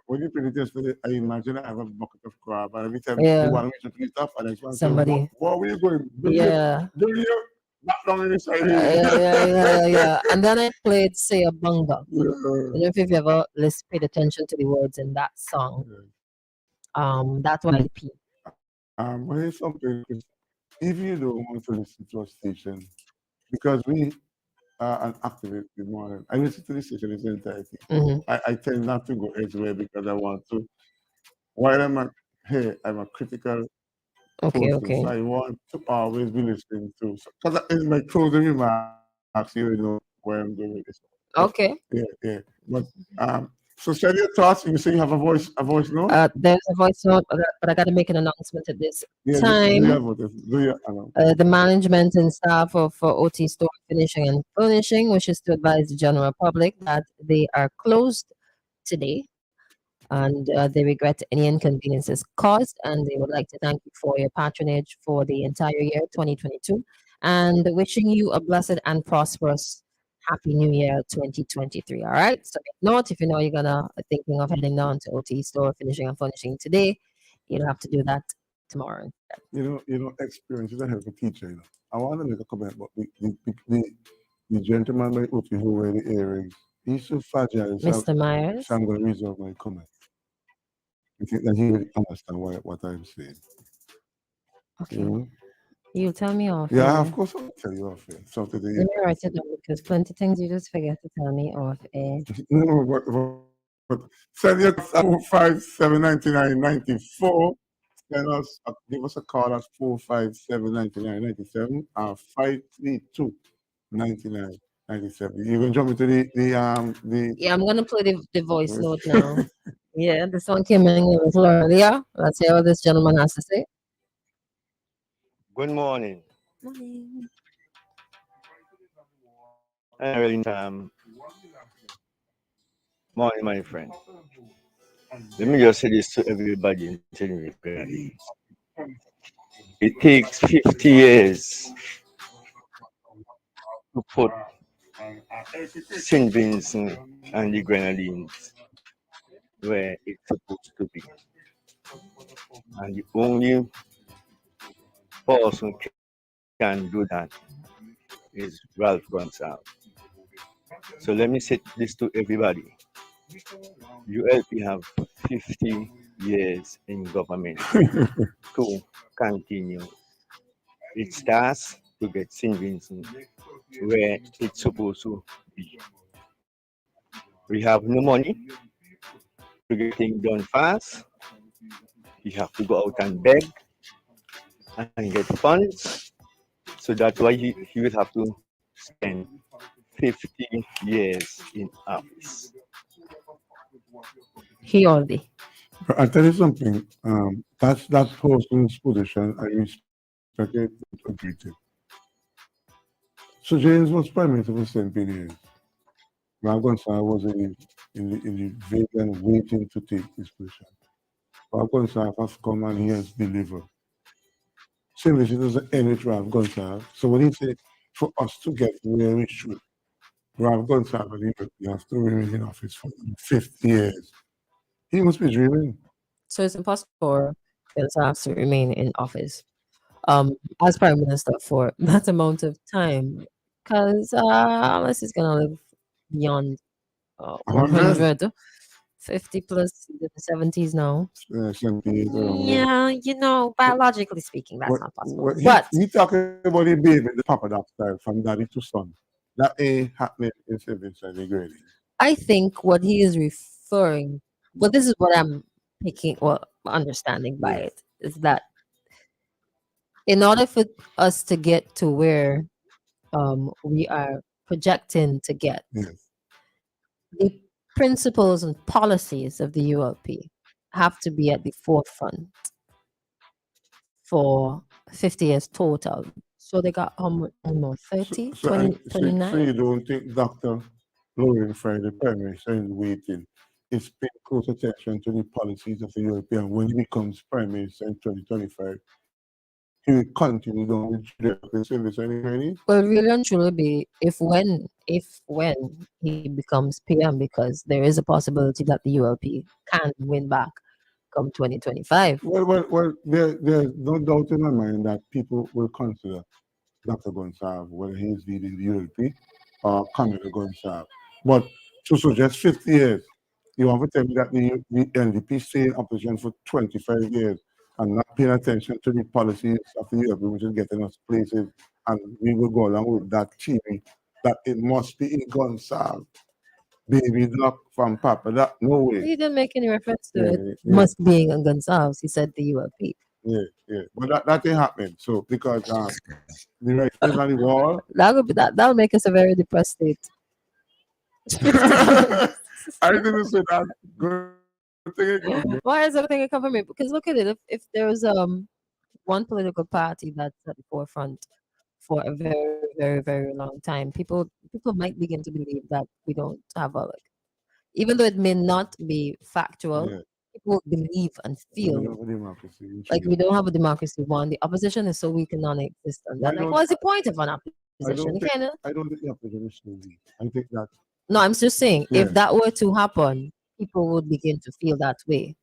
When you play it yesterday, I imagine I have a bucket of crab, and every time Yeah. you want me to pick it up, and next one Somebody. say, where were you going? Yeah. Bring you back down in the side Yeah. And then I played Say a Bunga. Yeah. I don't know if you've ever paid attention to the words in that song. That's why I P. When it's something, if you don't want to listen to a station, because we are an activist in the morning, I listen to the station in its entirety. Mhm. I tend not to go elsewhere because I want to. While here, I'm a critical Okay, person, okay. so I want to always be listening to. Because in my closing remarks, you know where I'm going with this. Okay. Yeah. But so share your thoughts. You say you have a voice note. There's a voice note, but I got to make an announcement at this Yeah, time. The management and staff of OT Store Finishing and Furnishing wishes to advise the general public that they are closed today, and they regret any inconveniences caused, and they would like to thank you for your patronage for the entire year 2022, and wishing you a blessed and prosperous Happy New Year 2023. All right. So note, if you know you're gonna thinking of heading down to OT Store Finishing and Furnishing today, you don't have to do that tomorrow. You know, experience is a hell of a teacher. You know, I want to make a comment about the gentleman by OT who wear the earrings. He's so fragile. Mr. Myers? So I'm going to reserve my comment. I think that he will understand what I'm saying. Okay. You know? You'll tell me off. Yeah, air. of course I'll tell you off air. So today, Let me write it down because plenty things you just forget to tell me off air. no, but send your 4579994. Send us, give us a call at 4579997 or 5329997. 97. You gonna jump into the Yeah, I'm gonna play the voice note now. Yeah, this one came in a little earlier. Let's hear what this gentleman has to say. Good morning. Morning. Morning, my friend. Let me just say this to everybody in Trinidad. It takes 50 years to put St. Vincent and the Grenadines where it's supposed to be. And the only person can do that is Ralph Gonsalves. So let me say this to everybody. ULP have 50 years in government to continue. It starts to get St. Vincent where it's supposed to be. We have no money to get things done fast. You have to go out and beg and get funds. So that's why he will have to spend 50 years in office. He or they. I'll tell you something. That's that person's position. I respect it. Agree to. So James was prime minister for 7 years. Ralph Gonsalves was in the vacant waiting to take his position. Ralph Gonsalves has come and he has delivered. Simply, it doesn't end with Ralph Gonsalves. So when he said for us to get where we should, Ralph Gonsalves has to remain in office for 50 years. He must be dreaming. So it's impossible for Gonsalves to remain in office as prime minister for that amount of time. Because unless he's gonna live beyond 100? 100, 50 plus in the 70s now. 70 years old. Yeah, you know, biologically speaking, that's not possible. He, But he talking about the baby, the Papa Doc style from daddy to son. That ain't happening in St. Vincent and the Grenadines. I think what he is referring, well, this is what I'm picking or understanding by it, is that in order for us to get to where we are projecting to get, Yes. the principles and policies of the ULP have to be at the forefront for 50 years total. So they got how much more? 30, So 20, 29? you don't think Dr. Lauren Friday, the Prime Minister, is waiting? It's paying close attention to the policies of the European. When he becomes Prime Minister in 2025, he will continue down the service anyway. Well, really and truly be if when he becomes PM, because there is a possibility that the ULP can win back come 2025. Well, there's no doubt in my mind that people will consider Dr. Gonsalves, whether he's leading the ULP or Camila Gonsalves. But to suggest 50 years, you want to tell me that the NDP stay in opposition for 25 years and not paying attention to the policies of the ULP, which is getting us places, and we will go along with that theory that it must be in Gonsalves. Baby duck from Papa, that no way. He didn't make any reference to Yeah, it yeah. must be in Gonsalves. He said the ULP. Yeah. But that ain't happening. So because the right is on the wall. That'll make us a very depressed state. I didn't say that. Good thing again. Why is everything come from me? Because look at it. If there's one political party that's at the forefront for a very, very, very long time, people might begin to believe that we don't have a even though it may not be factual, Yeah. people believe and We feel don't have a democracy. like we don't have a democracy. One, the opposition is so weak and non-existent. Why That like, don't- what's the point of an I opposition? don't Kinda. I don't think the opposition is so weak. I think that No, I'm just saying, Yeah. if that were to happen, people would begin to feel that way.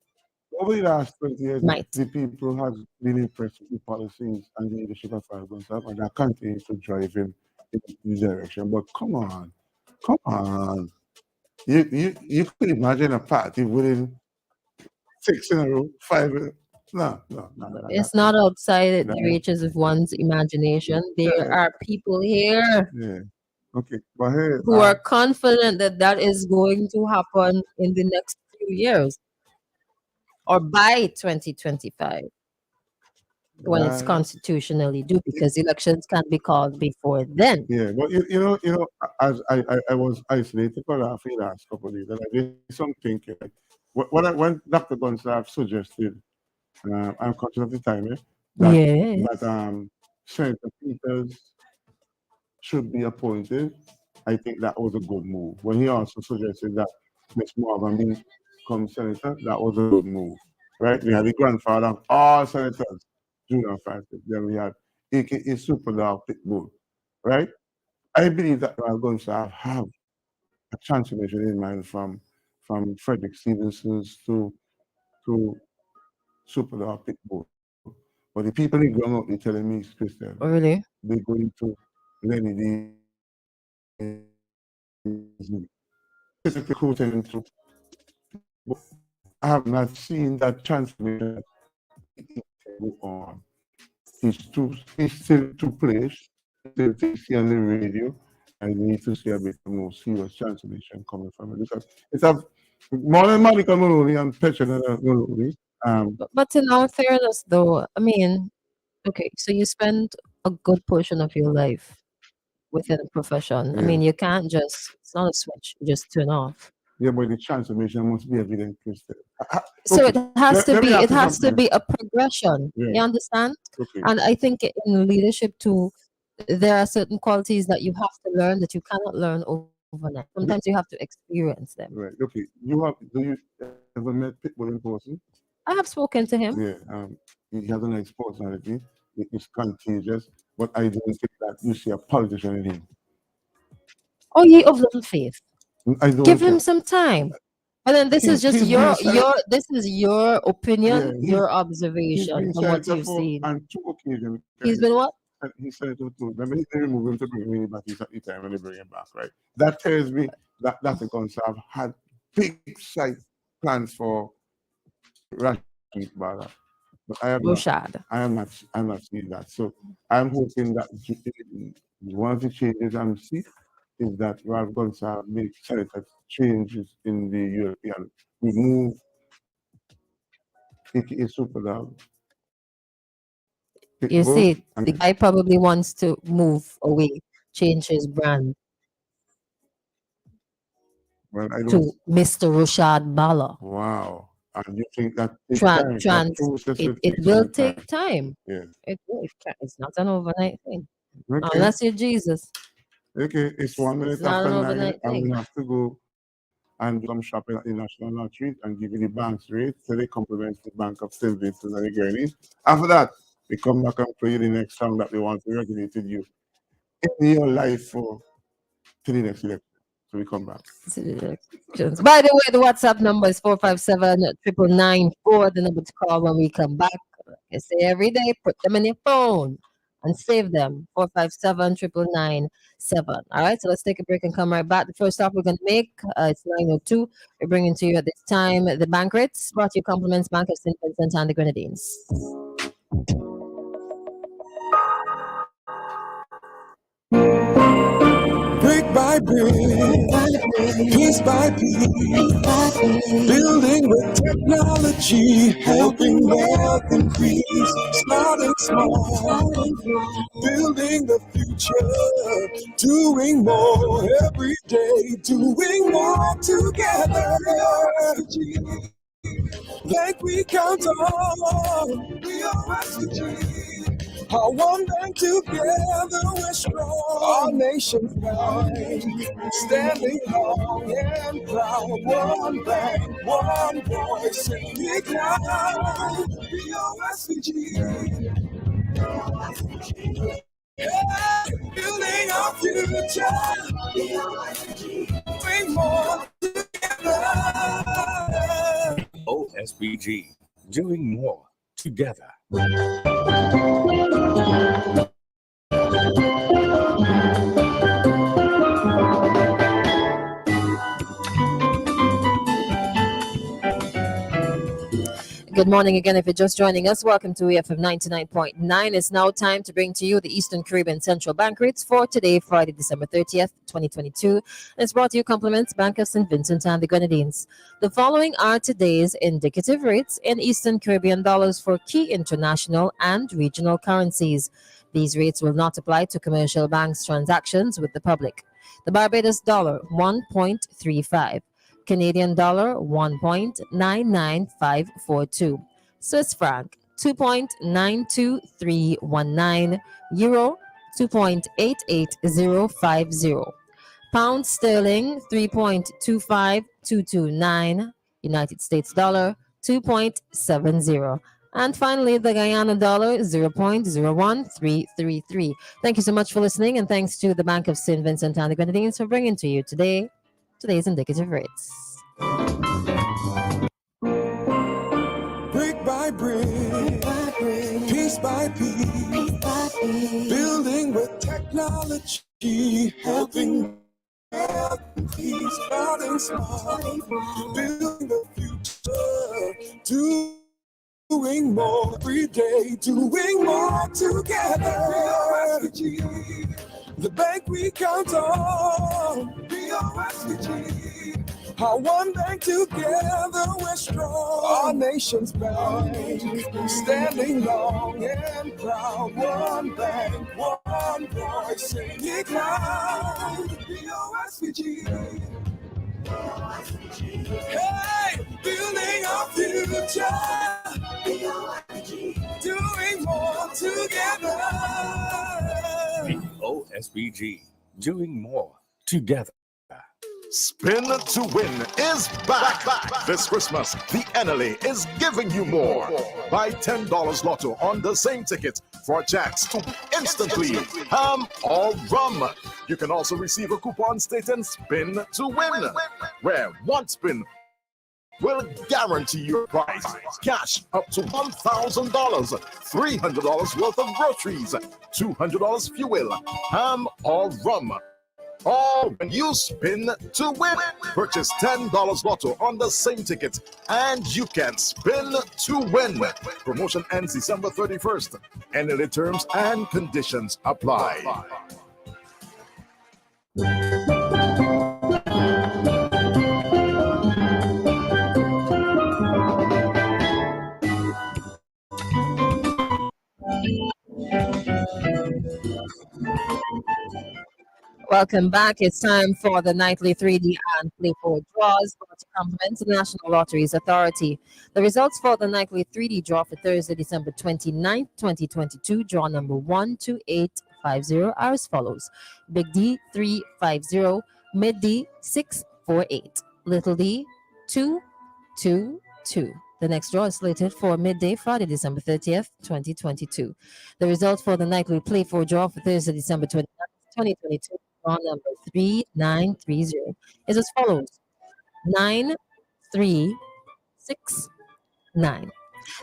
over the last 20 years, Might. the people have been impressed with the policies and the leadership of Ralph Gonsalves, and that continues to drive him in this direction. But come on. You could imagine a party winning 6 in a row, 5 in No. It's not outside No. the reaches of one's imagination. There Yeah. are people here Yeah. Okay. But hey, who are confident that that is going to happen in the next few years or by 2025. when it's constitutionally due, because elections can't be called before then. Yeah, but as I was isolated for the last couple of days, and I did some thinking. Like, when Dr. Gonsalves suggested, I'm conscious of the time, that Yes. Senator Peters should be appointed. I think that was a good move. When he also suggested that Miss Morgan become senator, that was a good move, right? We had the grandfather of all senators, Junior Francis. Then we had AKA Super Dog Pitbull, right? I believe that we are going to have a transformation in mind from Frederick Stevenson's to Super Dog Pitbull. But the people in ground up, they're telling me, Christian, Oh, really? they're going to Lenny Disney. Recruiting to, I have not seen that transformation go on. He's still to place, still to see on the radio. I need to see a bit more serious transformation coming from it, because it's a more than Monica Maloney and Petra Maloney. But in all fairness, though, I mean, okay, so you spend a good portion of your life within a profession. I mean, you can't just, it's not a switch, you just turn off. Yeah, but the transformation must be evident, Christal. So it has to let be, me ask it you has to something. be a progression. Yeah. You understand? Okay. And I think in leadership too, there are certain qualities that you have to learn that you cannot learn overnight. Sometimes you have to experience them. Right. Okay. Do you ever met Pitbull in person? I have spoken to him. Yeah. He has a nice personality. It's contagious, but I don't think that you see a politician in him. Oh, ye of little faith. I don't Give him think- some time. And then this is just he's your been senator- this is your opinion, Yeah, your He's observation been from what senator you've for seen. on 2 occasions. He's been what? He said it too. Remember, they removed him to bring him back. He's at the time when they bring him back, right? That tells me that Dr. Gonsalves had big size plans for Rashid Bala. But I am Rashad. I'm not seeing that. So I'm hoping that one of the changes I'm seeing is that Ralph Gonsalves makes senator changes in the European. We move AKA Super Dog. You see, And the guy probably wants to move away, change his brand well, I to don't. Mr. Rashad Bala. Wow. And you think that takes Tran, time? That trans, process it take will some take time. Yeah. It's not an overnight thing. Okay. Unless you're Jesus. Okay. It's 1 minute It's not after an 9. overnight I'm thing. gonna have to go and do some shopping at the National Lottery and give you the bank's rate so they complement the Bank of St. Vincent and the Grenadines. After that, we come back and play the next song that we want to regulate you in your life for to the next election. So we come back. By the way, the WhatsApp number is 457-999-4, the number to call when we come back. I say every day, put them in your phone and save them. 457-999-7. All right, so let's take a break and come right back. The first stop we're going to make, it's 9:02. We're bringing to you at this time the bank rates. Brought to you compliments Bank of St. Vincent and the Grenadines. Brick by brick, piece by piece, building with technology, helping wealth increase. Smart and smart, building the future, doing more every day, doing more together. Like we count on, we are SDG. Our one bank together we're strong. Our nation's pride, standing long and proud. One bank, one voice, and big loud. BOSVG. Yeah, building our future. Bring more together. OSBG, doing more together. Good morning again. If you're just joining us, welcome to EFM 99.9. It's now time to bring to you the Eastern Caribbean Central Bank rates for today, Friday, December 30th, 2022. And it's brought to you compliments Bank of St. Vincent and the Grenadines. The following are today's indicative rates in Eastern Caribbean dollars for key international and regional currencies. These rates will not apply to commercial banks' transactions with the public. The Barbados dollar, 1.35. Canadian dollar, 1.99542. Swiss franc, 2.92319. Euro, 2.88050. Pound sterling, 3.25229. United States dollar, 2.70. And finally, the Guyana dollar, 0.01333. Thank you so much for listening, and thanks to the Bank of St. Vincent and the Grenadines for bringing to you today's indicative rates. Brick by brick, piece by piece, building with technology, helping peace, starting small, building the future, doing more every day, doing more together. The bank we count on, BOSVG. Our one bank together we're strong. Our nation's bank, standing long and proud. One bank, one voice, sing it loud. BOSVG. Hey, building our future. Doing more together. OSBG, doing more together. Spin to Win is back. This Christmas, the NLA is giving you more. Buy $10 lotto on the same ticket for a chance to instantly ham or rum. You can also receive a coupon stating Spin to Win, where one spin will guarantee you a prize. Cash up to $1,000, $300 worth of groceries, $200 fuel, ham or rum. All when you spin to win. Purchase $10 lotto on the same ticket and you can spin to win. Promotion ends December 31st. NLA terms and conditions apply. Welcome back. It's time for the nightly 3D and Play 4 draws brought to complement the National Lotteries Authority. The results for the nightly 3D draw for Thursday, December 29th, 2022, draw number 12850 are as follows. Big D 350, Mid D 648, Little D 222. The next draw is slated for midday Friday, December 30th, 2022. The result for the nightly Play 4 draw for Thursday, December 29th, 2022, draw number 3930 is as follows. 9369.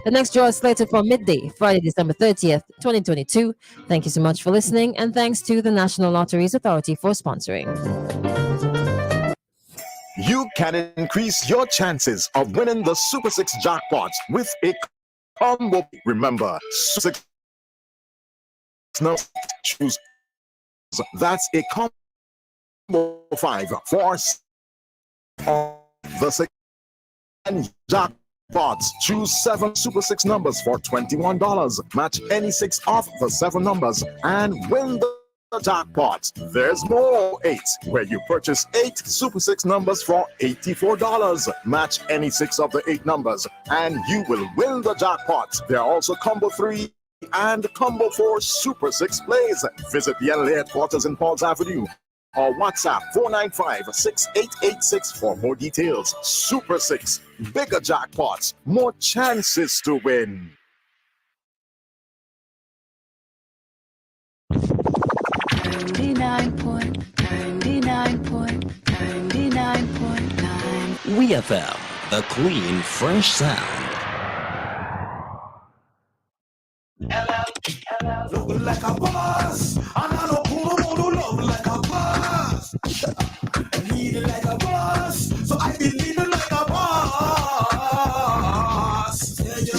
The next draw is slated for midday, Friday, December 30th, 2022. Thank you so much for listening, and thanks to the National Lotteries Authority for sponsoring. You can increase your chances of winning the Super 6 jackpot with a combo. Remember, Super 6 now choose. That's a combo 5 for the 6 and jackpots. Choose 7 Super 6 numbers for $21. Match any 6 of the 7 numbers and win the jackpot. There's more 8, where you purchase 8 Super 6 numbers for $84. Match any 6 of the 8 numbers and you will win the jackpot. There are also combo 3 and combo 4 Super 6 plays. Visit the NLA headquarters in Falls Avenue or WhatsApp 495-6886 for more details. Super 6, bigger jackpots, more chances to win. 99.9. We FM, the clean, fresh sound. Look like a boss, and I know who love like a boss. Lead like a boss, so I be leading like a boss. Yeah,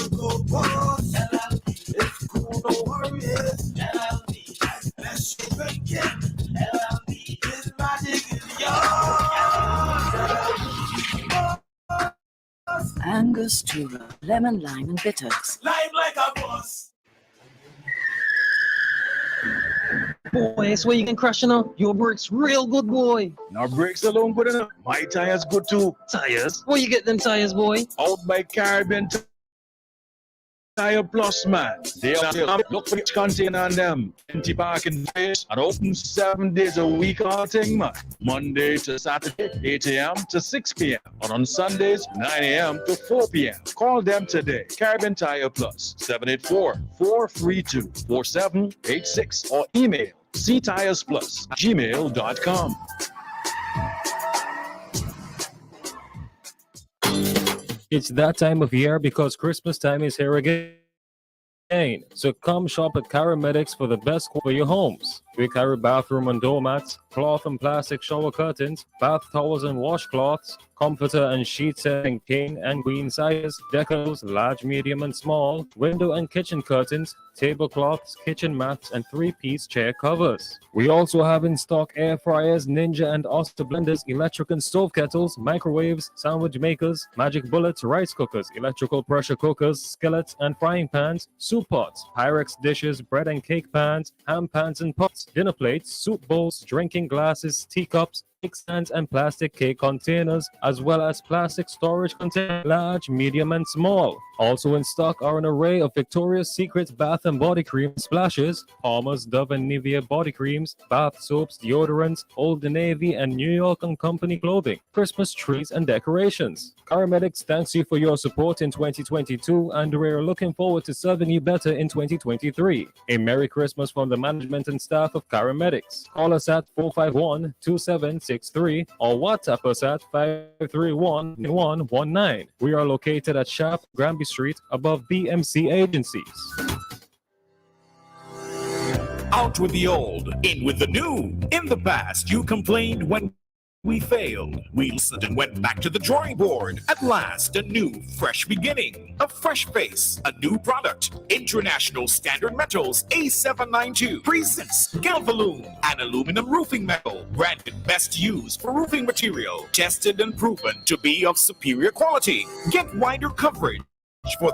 Here's to lemon, lime, and bitters. Life like a boss. Boy, I swear you can crash now. Your brakes real good, boy. Now brakes alone good enough. My tires good too. Tires? Where you get them tires, boy? Out by Caribbean Tire Plus, man. They are look for each container on them. Empty parking space and open 7 days a week all thing, man. Monday to Saturday, 8 a.m. to 6 p.m. And on Sundays, 9 a.m. to 4 p.m. Call them today. Caribbean Tire Plus, 784-432-4786 or email ctiresplus@gmail.com. It's that time of year because Christmas time is here again. So come shop at Paramedics for the best for your homes. We carry bathroom and door mats, cloth and plastic shower curtains, bath towels and washcloths, comforter and sheet setting king and queen sizes, decals, large, medium, and small, window and kitchen curtains, tablecloths, kitchen mats, and 3-piece chair covers. We also have in stock air fryers, Ninja and Oster blenders, electric and stove kettles, microwaves, sandwich makers, magic bullets, rice cookers, electrical pressure cookers, skillets and frying pans, soup pots, Pyrex dishes, bread and cake pans, ham pans and pots, dinner plates, soup bowls, drinking glasses, teacups, cake stands, and plastic cake containers, as well as plastic storage containers, large, medium, and small. Also in stock are an array of Victoria's Secret bath and body cream splashes, Palmer's, Dove, and Nivea body creams, bath soaps, deodorants, Old Navy, and New York & Company clothing, Christmas trees, and decorations. Paramedics thanks you for your support in 2022, and we're looking forward to serving you better in 2023. A Merry Christmas from the management and staff of Paramedics. Call us at 451-2763 or WhatsApp us at 531-1119. We are located at Sharp, Granby Street, above BMC Agencies. Out with the old, in with the new. In the past, you complained when we failed. We listened and went back to the drawing board. At last, a new, fresh beginning. A fresh face, a new product. International Standard Metals A792 presents Galvalume, an aluminum roofing metal, branded best used for roofing material, tested and proven to be of superior quality. Get wider coverage for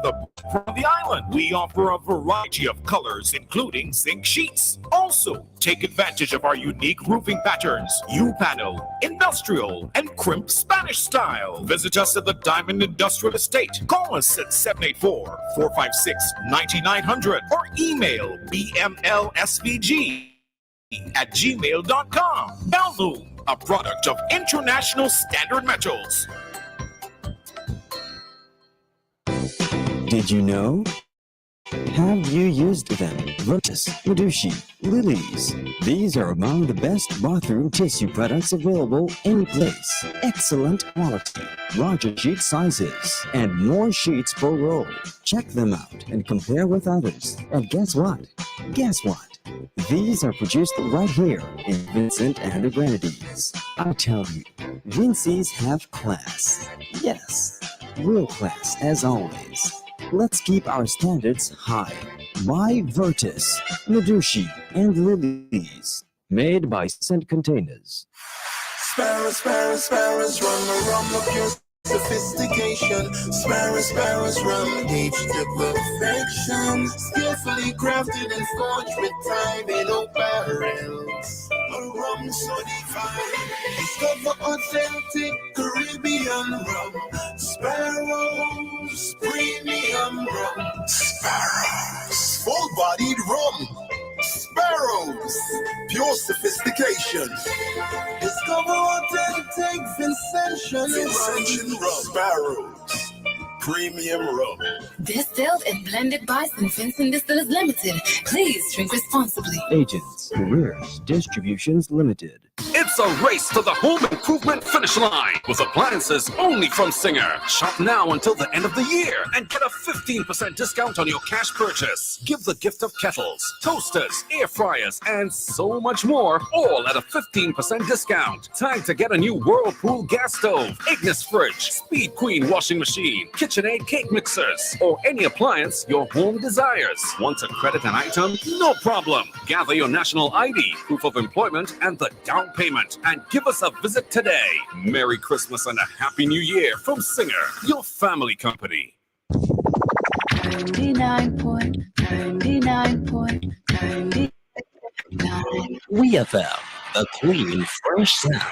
from the island. We offer a variety of colors, including zinc sheets. Also, take advantage of our unique roofing patterns, U-panel, industrial, and crimp Spanish style. Visit us at the Diamond Industrial Estate. Call us at 784-456-9900 or email bmlsvg@gmail.com. Galvalume, a product of International Standard Metals. Did you know? Have you used them? Virtus, Medushi, Lilies. These are among the best bathroom tissue products available any place. Excellent quality, larger sheet sizes, and more sheets per roll. Check them out and compare with others. And guess what? Guess what? These are produced right here in Vincent and the Grenadines. I tell you, Vincey's have class. Yes, real class as always. Let's keep our standards high. Buy Virtus, Medushi, and Lilies. Made by Cent Containers. Sparrows, sparrows, sparrows, rum of your sophistication. Sparrows, rum, aged to perfection. Skillfully crafted and forged with time in oak barrels. A rum so divine. Discover authentic Caribbean rum. Sparrows, premium rum. Sparrows, full-bodied rum. Sparrows, pure sophistication. Discover authentic Vincentian rum. Sparrows, premium rum. Distilled and blended by St. Vincent Distillers Limited. Please drink responsibly. Agents, Careers, Distributions Limited. It's a race to the home improvement finish line with appliances only from Singer. Shop now until the end of the year and get a 15% discount on your cash purchase. Give the gift of kettles, toasters, air fryers, and so much more, all at a 15% discount. Time to get a new Whirlpool gas stove, Ignis fridge, Speed Queen washing machine, KitchenAid cake mixers, or any appliance your home desires. Want to credit an item? No problem. Gather your national ID, proof of employment, and the down payment entertainment and give us a visit today. Merry Christmas and a Happy New Year from Singer, your family company. 99.99. We FM, the clean, fresh sound.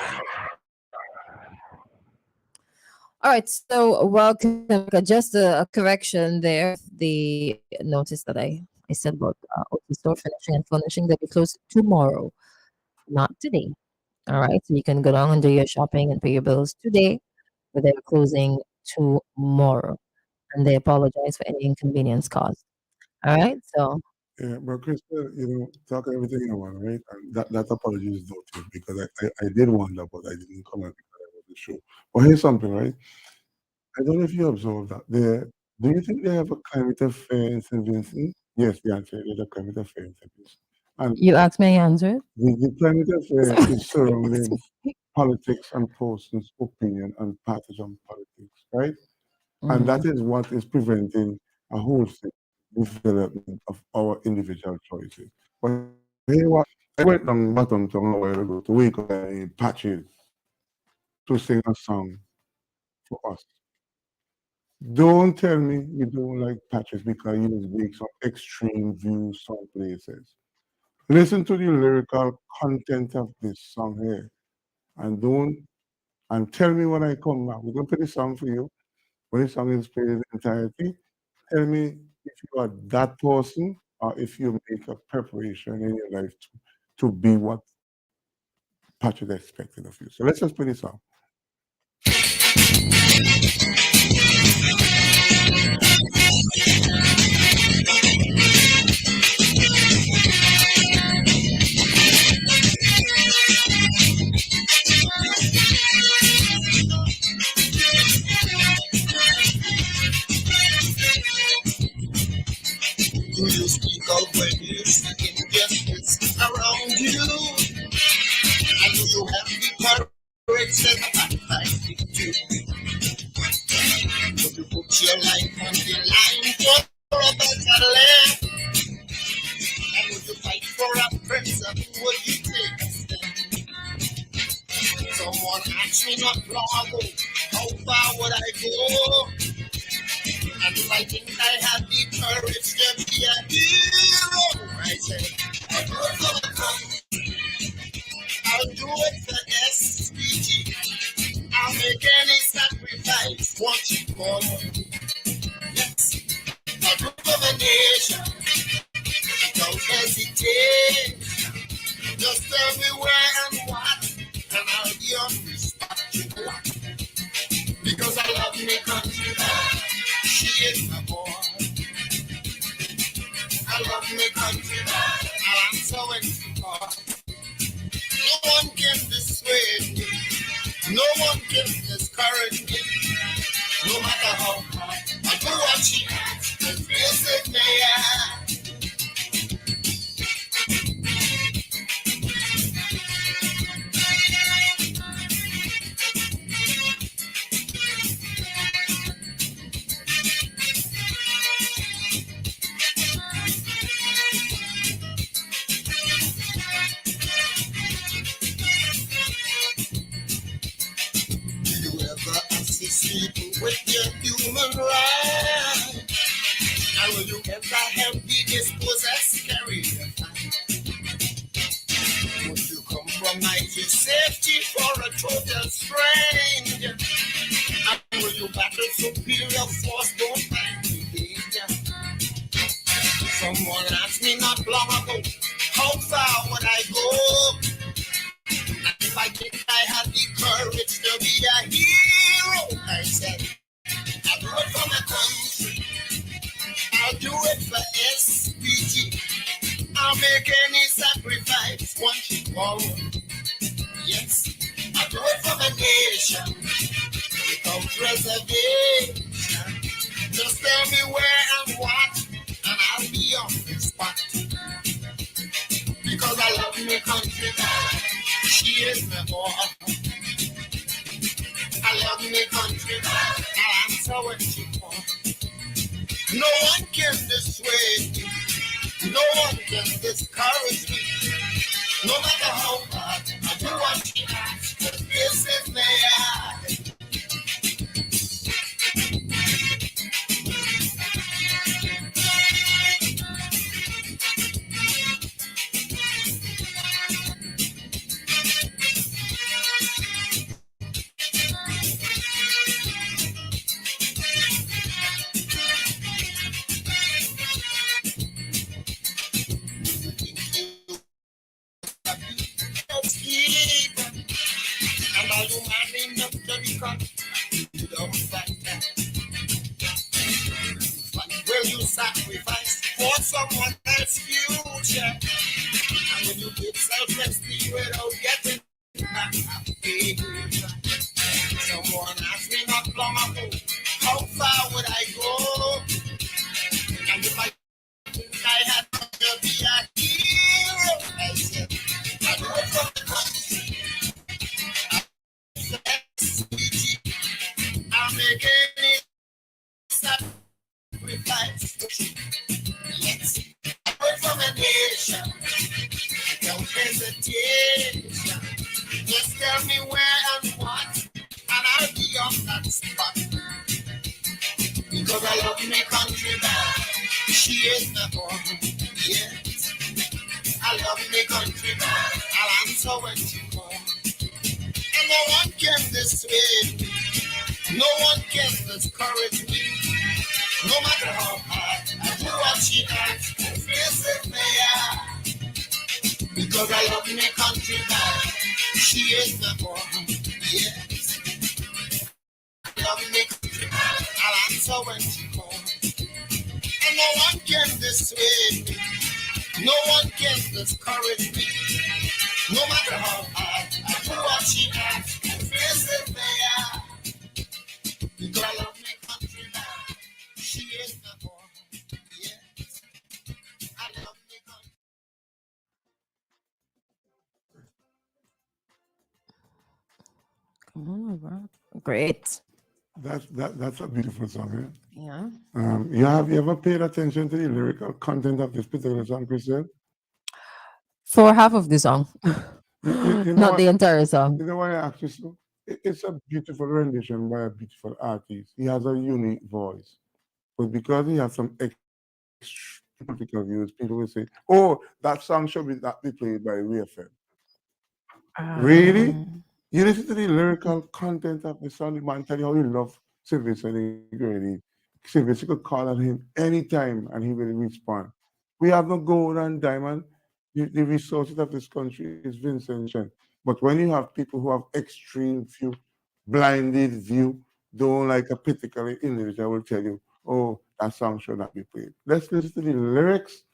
All right, so welcome. Just a correction there. The notice that I said about OT store finishing and furnishing, they'll be closed tomorrow, not today. All right, so you can go down and do your shopping and pay your bills today, but they're closing tomorrow, and they apologize for any inconvenience caused. All right, so Yeah, but Christal, talk everything you want, right? And that apology is noted because I did wonder, but I didn't comment because I wasn't sure. But here's something, right? I don't know if you observed that. Do you think they have a climate affair in St. Vincent? Yes, the answer is a climate affair in St. Vincent. And you asked me, I answered. the climate affair is surrounding politics and persons' opinion and partisan politics, right? And that is what is preventing a wholesale development of our individual choices. But here what I went down bottom town a while ago to wake up in patches to sing a song for us. Don't tell me you don't like patches because you make some extreme views some places. Listen to the lyrical content of this song here and tell me when I come back. We're gonna play the song for you. When the song is played in entirety, tell me if you are that person or if you make a preparation in your life to be what Patrick expected of you. So let's just play this song. Do you speak of when you see injustice around you? And do you have the courage to fight victory? Would you put your life on the line for a better land? And would you fight for a princess? Would you take a stand? Someone asked me not long ago, how far would I go? And if I think I have the courage to be a hero, I say, I'll do it for the country. I'll do it for SPG. I'll make any sacrifice, want you for. Yes, I'll do it for the nation. Don't hesitate. Just tell me where and what, and I'll be on the spot. Because I love me country. She is my boy. I love me country, I'm so insecure. No one can dissuade me. No one can discourage me. No matter how hard I do what she asks, just visit me. People with your human right. And will you ever help the dispossessed carry your fight? Would you compromise your safety for a total stranger? And will you battle superior force? Don't find the danger. Someone asked me not long ago, how far would I go? And if I think I had the courage to be a hero, I said, I'll do it for my country. I'll do it for SPG. I'll make any sacrifice once you forward. Yes, I'll do it for the nation without reservation. Just tell me where and what, and I'll be on the spot. Because I love my country. She is my boy. I love my country. I'm so insecure. No one can dissuade me. No one can discourage me. No matter how hard I do what she escape. And all you man in up to the country, you don't fight that. But will you sacrifice for someone else's future? And when you give self-esteem without getting back happy. Someone asked me not long ago, how far would I go? And if I think I had to be a hero, I said, I do it for the country. I'm making it sacrifice. Let's do it for the nation. Don't hesitation. Just tell me where and what, and I'll be on that spot. Because I love my country back. She is not home yet. I love my country back. I'll answer when she comes. And no one can dissuade me. No one can discourage me. No matter how hard I do what she asks. This is me, because I love my country back. She is not home yet. I love my country back. I'll answer when she comes. And no one can dissuade me. No one can discourage me. No matter how hard I do what she asks. This is me, because I love my country back. She is not home yet. I love my country. Come on, bro. Great. That's a beautiful song, Yeah. You ever paid attention to the lyrical content of this particular song, Christal? For half of the song, You know not what? the entire song. You know why I asked you so? It's a beautiful rendition by a beautiful artist. He has a unique voice, but because he has some political views, people will say, "Oh, that song should be played by WFM." Really? You listen to the lyrical content of the song, the man tell you how he loves Sylvester the Great. Sylvester could call on him anytime and he will respond. We have no gold and diamond. The resources of this country is Vincent Chen. But when you have people who have extreme view, blinded view, don't like a particular individual, will tell you, oh, that song should not be played. Let's listen to the lyrics,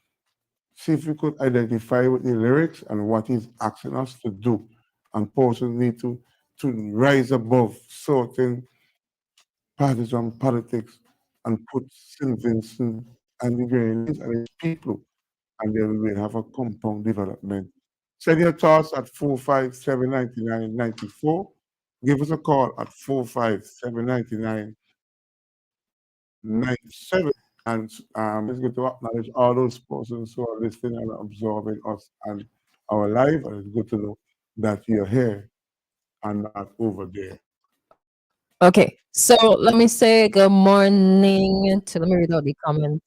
see if we could identify with the lyrics and what he's asking us to do. And persons need to rise above certain partisan politics and put St. Vincent and the Grenadines and its people, and then we will have a compound development. Send your thoughts at 4579994. Give us a call at 4579997. And it's good to acknowledge all those persons who are listening and absorbing us and our life. And it's good to know that you're here and not over there. Okay, so let me say good morning to, let me read out the comments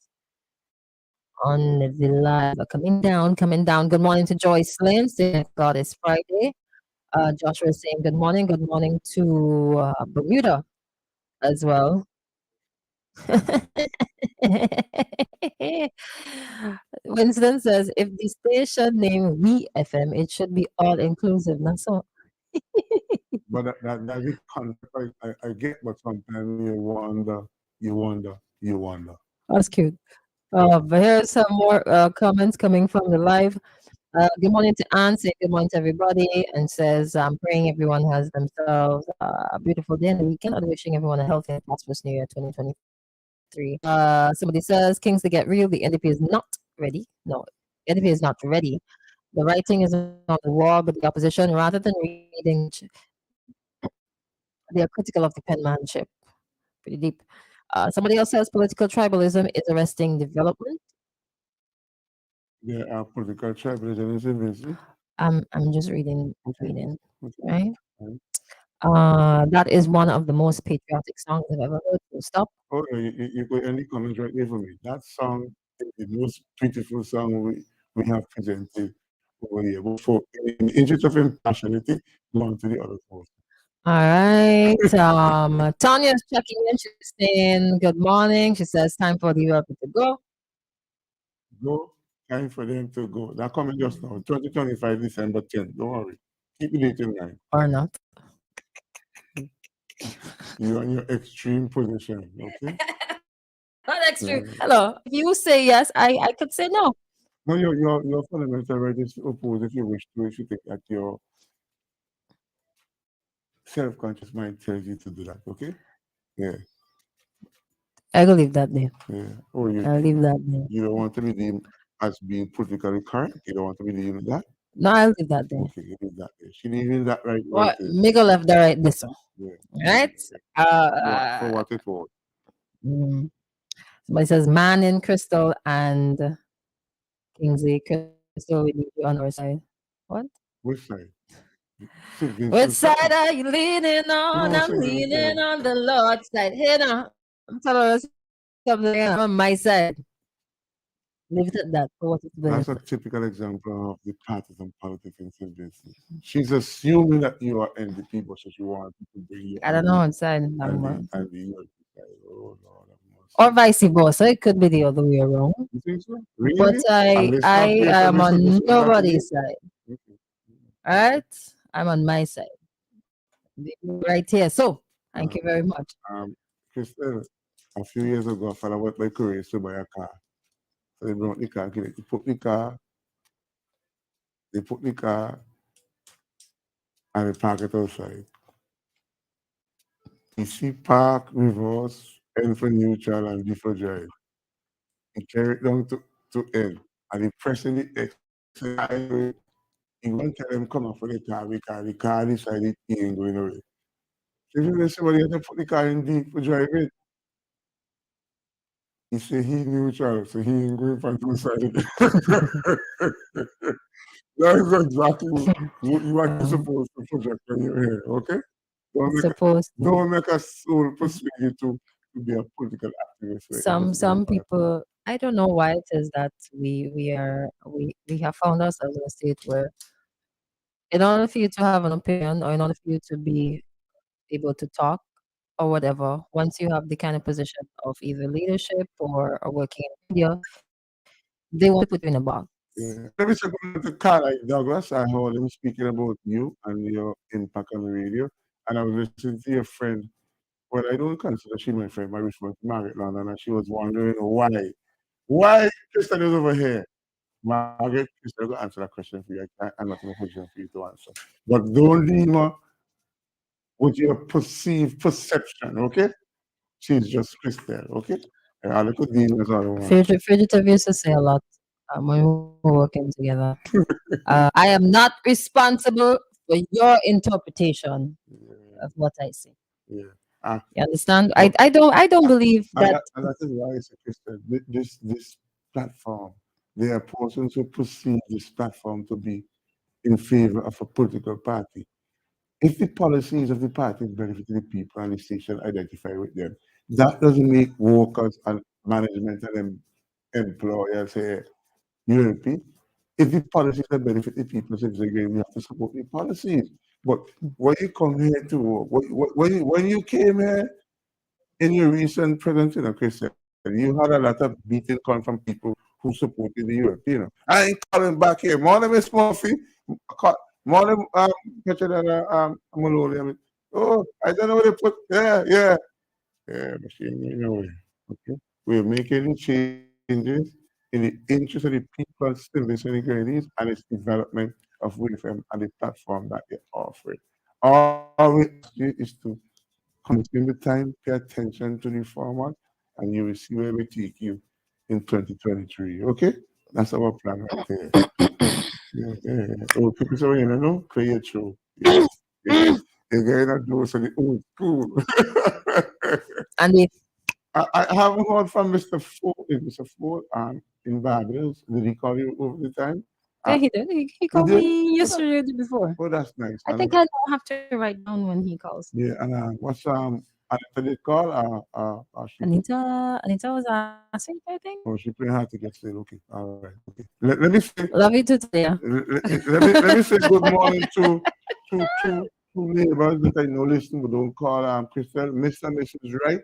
on the live. Coming down. Good morning to Joyce Lynn, saying God it's Friday. Joshua is saying good morning. Good morning to Bermuda as well. Winston says if the station name We FM, it should be all inclusive. Not so. But that is concept I get, but sometimes you wonder. That's cute. But here's some more comments coming from the live. Good morning to Anne, saying good morning to everybody, and says, I'm praying everyone has themselves a beautiful day and the weekend, and wishing everyone a healthy and prosperous New Year 2023. Somebody says, Kingsley, get real. The NDP is not ready. No, NDP is not ready. The writing is on the wall, but the opposition, rather than reading, they are critical of the penmanship. Pretty deep. Somebody else says political tribalism is arresting development. There are political tribalism in Vincent. I'm just reading, Okay. right? Right. That is one of the most patriotic songs I've ever heard. So stop. Oh, you put any comments right there for me. That song is the most beautiful song we have presented over here. But for in the interest of impartiality, go on to the other four. All right. Tanya's checking in. She's saying good morning. She says time for the Europe to go. Go. Time for them to go. They're coming just now. 2025 December 10th. Don't worry. Keep the date in mind. Or not. You're in your extreme position, okay? Not extreme. Yeah. Hello. If you say yes, I could say no. No, your fundamental right is to oppose if you wish to, if you think that your self-conscious mind tells you to do that, okay? Yeah. I will leave that there. Yeah. Or I'll leave that there. you don't want to be deemed as being politically correct. You don't want to be deemed that. No, I'll leave that there. Okay, you leave that there. She leaving that right. Or there. Miguel left the right this one. Yeah. Right? For what it was. Somebody says man in Christal and Kingsley. Christal, we need you on our side. What? Which side? Which side are you leaning on? No, I'm leaning on the Lord's side. Hey now, I'm telling us something. I'm on my side. Leave it at that. For what it's That's worth. a typical example of the partisan politics in St. Vincent. She's assuming that you are NDP, but she wants to bring you. I don't know what side. And the ULP side. Oh Lord. Or vice versa. It could be the other way around. You think so? But Really? I am on nobody's side. Alright? I'm on my side. Right here. So thank you very much. Christal, a few years ago, I found out my career to buy a car. So they brought the car, they put the car, and they park it outside. You see park, reverse, N for neutral, and D for drive. He carry it down to N, and he pressing the X. He won't tell them come up for the car because the car decided he ain't going away. So if you somebody had to put the car in D for driving, he said he neutral, so he ain't going from the side. That's exactly what you are supposed to project on your hair, okay? Don't make a soul persuade you to be a political activist. Some people, I don't know why it is that we have found ourselves in a state where in order for you to have an opinion or in order for you to be able to talk or whatever, once you have the kind of position of either leadership or working in media, they want to put you in a box. Yeah. Let me check on the car like Douglas. I heard him speaking about you and your impact on the radio. And I was listening to your friend. Well, I don't consider she my friend, my response, Margaret London, and she was wondering why Christal is over here. Margaret, Christal, I'm going to answer that question for you. I'm not in a position for you to answer. But don't leave her with your perceived perception, okay? She's just Christal, okay? And I look at demons all around. Fugitive used to say a lot when we were working together. I am not responsible for your interpretation of what I say. Yeah. You understand? I don't believe that. And that is why it's a Christal. This platform, there are persons who perceive this platform to be in favor of a political party. If the policies of the party benefit the people and the station identify with them, that doesn't make workers and management and employers say, ULP. If the policies that benefit the people, we have to support the policies. But when you come here to, when you came here in your recent presidency, Christal, you had a lot of beating coming from people who supported the European. I ain't calling back here. Morning, Miss Murphy. Morning, Maloney. I mean, oh, I don't know where they put. Yeah, but she ain't going nowhere. Okay, we're making changes in the interest of the people, citizens, and the Grenadians, and its development of WFM and the platform that they offer. All we ask you is to consume the time, pay attention to the format, and you will see where we take you in 2023. Okay, that's our plan right there. Yeah. Oh, people say, you know, play it through. Yeah. They're going to do so the old school. And I haven't heard from Mr. Ford in Barbados. Did he call you over the time? Yeah, he did. He called me yesterday or the day before. Oh, that's nice. I think I don't have to write down when he calls. Yeah, and what's Anita did call? Anita was asking, I think. Oh, she pretty hard to get still. Okay, all right. Okay. Let me say. Love you too, yeah. Let me say good morning to neighbors that I know listen, but don't call Christal. Mr. and Mrs. Right.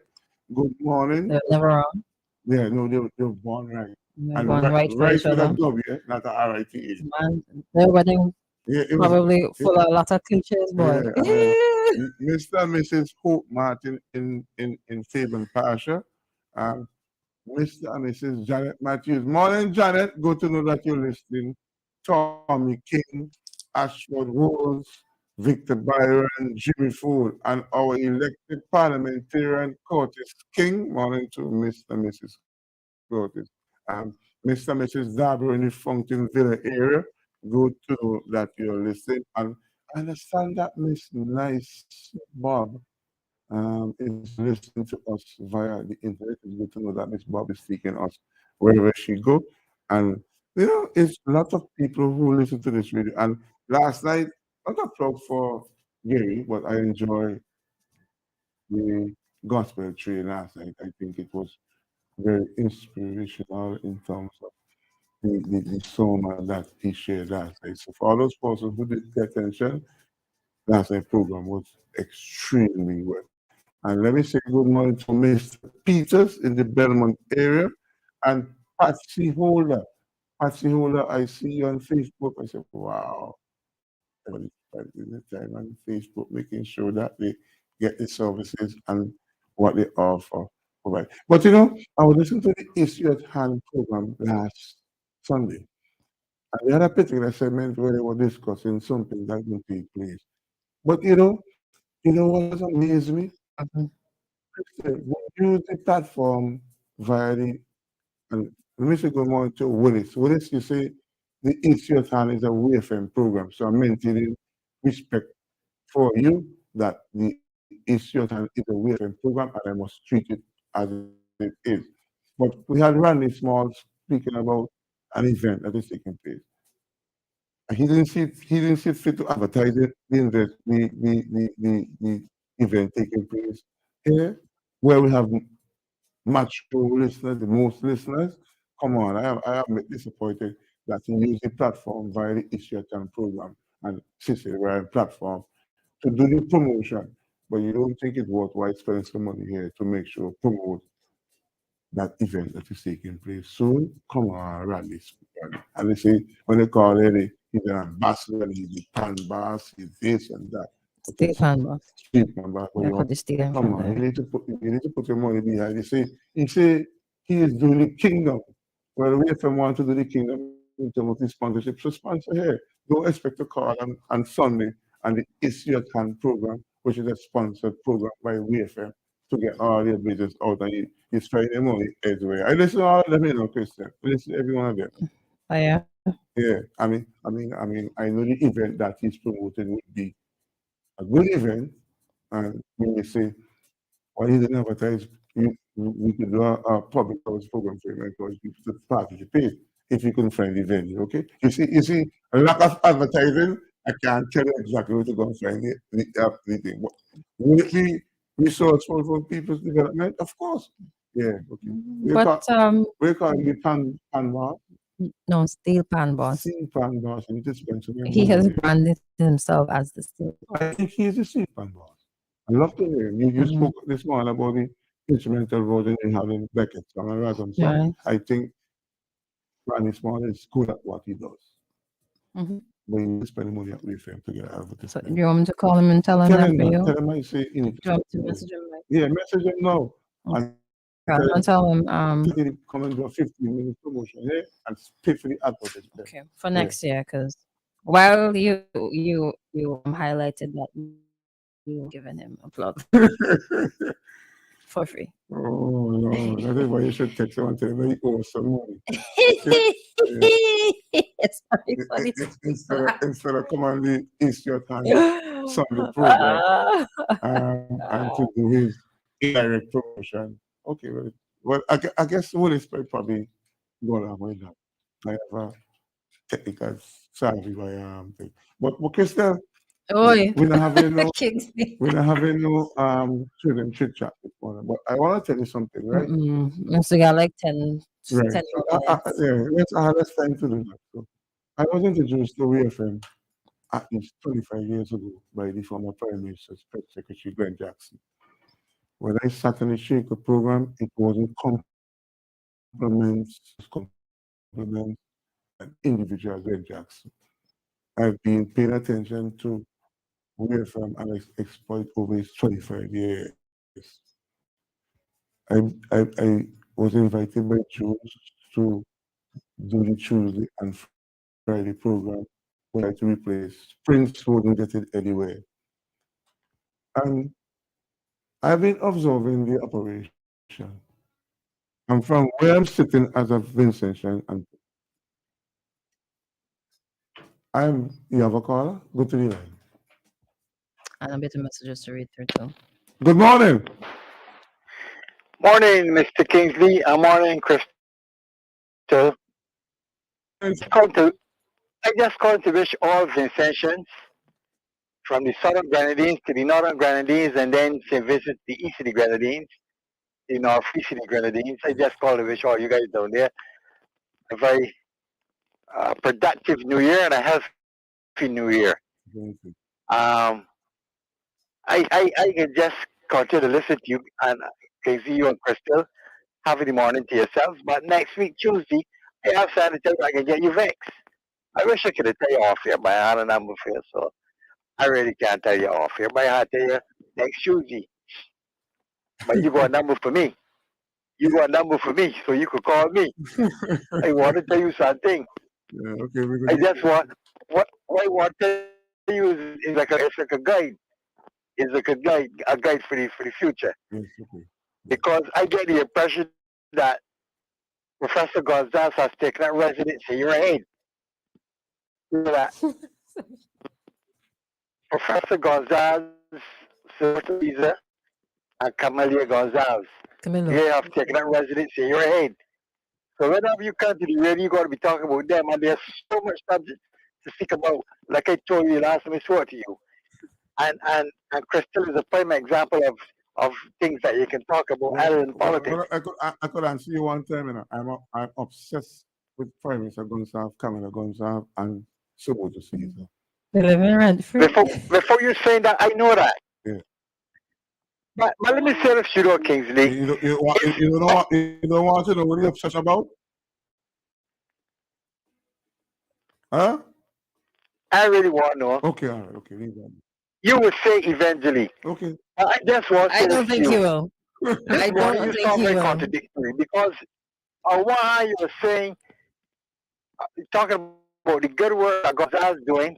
Good morning. They're never wrong. Yeah, no, they're born right. They're born right for right each with other. a W, not a R-I-T-A. Man, their wedding Yeah, it was. Probably full of a lot of cliches, boy. Yeah, Mr. and Mrs. Hope Martin in Fabian Pasha. Um, Mr. and Mrs. Janet Matthews. Morning, Janet. Good to know that you're listening. Tommy King, Ashford Rose, Victor Byron, Jimmy Ford, and our elected parliamentarian Curtis King. Morning to Mr. and Mrs. Curtis. Mr. and Mrs. Darby in the Fountain Villa area. Good to know that you're listening. And I understand that Miss Nice Bob is listening to us via the internet. It's good to know that Miss Bob is seeking us wherever she go. And it's a lot of people who listen to this radio. And last night, not a plug for Gary, but I enjoyed the gospel train last night. I think it was very inspirational in terms of the sermon that he shared last night. So for all those persons who did pay attention, last night's program was extremely well. And let me say good morning to Mr. Peters in the Belmont area and Patsy Holder. Patsy Holder, I see you on Facebook. I said, wow. Everybody's spending the time on Facebook, making sure that they get the services and what they offer. Provide. But I was listening to the Issue at Hand program last Sunday. And they had a particular segment where they were discussing something that will take place. But what has amazed me? We use the platform via and let me say good morning to Willis. Willis, you say the Issue at Hand is a WFM program. So I'm maintaining respect for you that the Issue at Hand is a WFM program and I must treat it as it is. But we had Randy Small speaking about an event that is taking place. And he didn't see fit to advertise it, the event taking place here, where we have mature listeners, the most listeners. Come on, I am disappointed that you use the platform via the Issue at Hand program and Cicely Ryan platform to do the promotion, but you don't think it's worthwhile spending some money here to make sure promote that event that is taking place soon. Come on, Randy. And they say when they call it, he's an ambassador, he's the pan boss, he's this and that. State pan boss. State pan boss. Yeah, for the state Come on, you need to put your money behind. He say he is doing the kingdom. Well, we FM want to do the kingdom in terms of the sponsorship. So sponsor here. Don't expect to call on Sunday and the Issue at Hand program, which is a sponsored program by WFM, to get all your business out and he's trying their money everywhere. I listen to all of them, Christian. I listen to every one of them. Oh yeah. Yeah. I know the event that he's promoting would be a good event. And when you say, why he didn't advertise, we could do a public house program for him and encourage people to participate if you couldn't find the venue, okay? You see, a lack of advertising, I can't tell you exactly where to go and find the thing. Will it be resourceful for people's development? Of course. Yeah, okay. We call it the pan boss. No, steel pan boss. Steel pan boss. And he has branded himself as the steel. I think he is a steel pan boss. I love to hear him. You spoke this morning about the instrumental version you have in Beckett's song and Rhythm song. Right. I think Randy Small is good at what he does. But he needs to spend money with him to get out of it. So do you want me to call him and tell him that for you? Tell him I say you need to message him? Yeah, message him now. I'll tell him. Come and do a 15-minute promotion here and pay for the advertisement. Okay, for next year, because while you highlighted that you given him a plug for free. Oh no, that is why you should text him and tell him he owes some money. It's very funny. Instead of come on the Issue at Hand Sunday program and to do his direct promotion. Okay, well, I guess Willis probably going to avoid that. I have a technical savvy thing. But Christal, we're not having no children chit chat this morning. But I want to tell you something, right? So you got like 10 right. 10 let's time to do that. So I was introduced to WFM at least 25 years ago by the former Prime Minister's Press Secretary Glenn Jackson. When I sat in the Shaker program, it wasn't compliments and individual Glenn Jackson. I've been paying attention to where from and exploit over his 25 years. I was invited by Jews to do the Tuesday and Friday program where I had to replace Prince wouldn't get it anywhere. And I've been observing the operation. And from where I'm sitting as a Vincent and you have a caller? Go to the line. And a bit of messages to read through too. Good morning. Morning, Mr. Kingsley. Morning, Christal. I just called to wish all Vincentians from the Southern Grenadines to the Northern Grenadines and then St. Vincent, the East of the Grenadines, the Northeast of the Grenadines. I just called to wish all you guys down there a very productive New Year and a healthy New Year. I can just continue to listen to you and Kingsley, you and Christal. Have the morning to yourselves. But next week, Tuesday, I have something to tell you I can get you vexed. I wish I could have tell you off here, but I had a number for you, so I really can't tell you off here. But I had to tell you next Tuesday. But you got a number for me. You got a number for me, so you could call me. I want to tell you something. Yeah, okay, I just want what I want to tell you is like a guide. It's like a guide for the future. Yes, okay. Because I get the impression that Professor Gonzalez has taken up residence in your head. You know that Professor Gonzalez, Sister Lisa, and Camelia Gonzalez, they have taken up residence in your head. So whenever you come to the radio, you're going to be talking about them, and there's so much subject to speak about. Like I told you last time I swore to you, and Christal is a prime example of things that you can talk about other than politics. I could answer you one time, you know. I'm obsessed with Prime Minister Gonzalez, Kamala Gonzalez, and Suboto Caesar. They live in rent free. Before you saying that, I know that. Yeah. But let me say this, you know, Kingsley. You don't want to know what you're obsessed about? Huh? I really want to know. Okay, all right, okay. Leave that. You would say eventually. Okay. I just want to I don't think you will. I don't you think sound you very will. contradictory because on one hand you were saying, talking about the good work that Gonzalez is doing,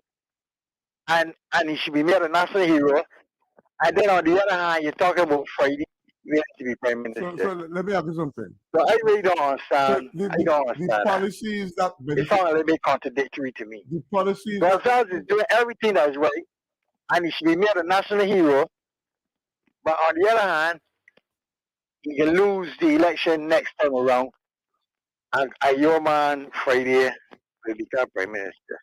and he should be made a national hero, and then on the other hand you're talking about Friday, we have to be prime minister. So let me ask you something. So I really don't understand. So I don't understand. the policies that It sounds a little bit contradictory to me. The policies Gonzalez is doing everything that's right, and he should be made a national hero. But on the other hand, he can lose the election next time around, and your man Friday will become prime minister.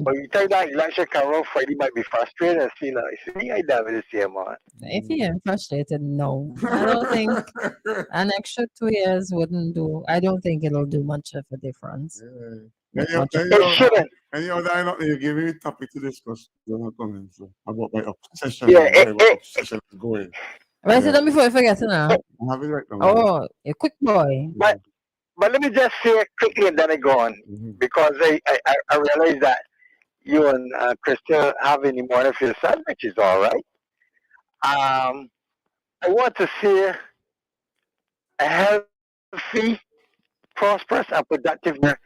But you tell that election come around, Friday might be frustrated and see, like, see, I never the same man. If you're frustrated, no. I don't think an extra 2 years wouldn't do. I don't think it'll do much of a difference. It shouldn't. And you give me a topic to discuss. You're not coming, so about my obsession. Yeah, obsession is going. Write it down before I forget it now. I have it right now. Oh, a quick boy. But let me just say it quickly and then I go on, because I realize that you and Christal have in the morning for your son, which is all right. I want to see a healthy, prosperous, and productive year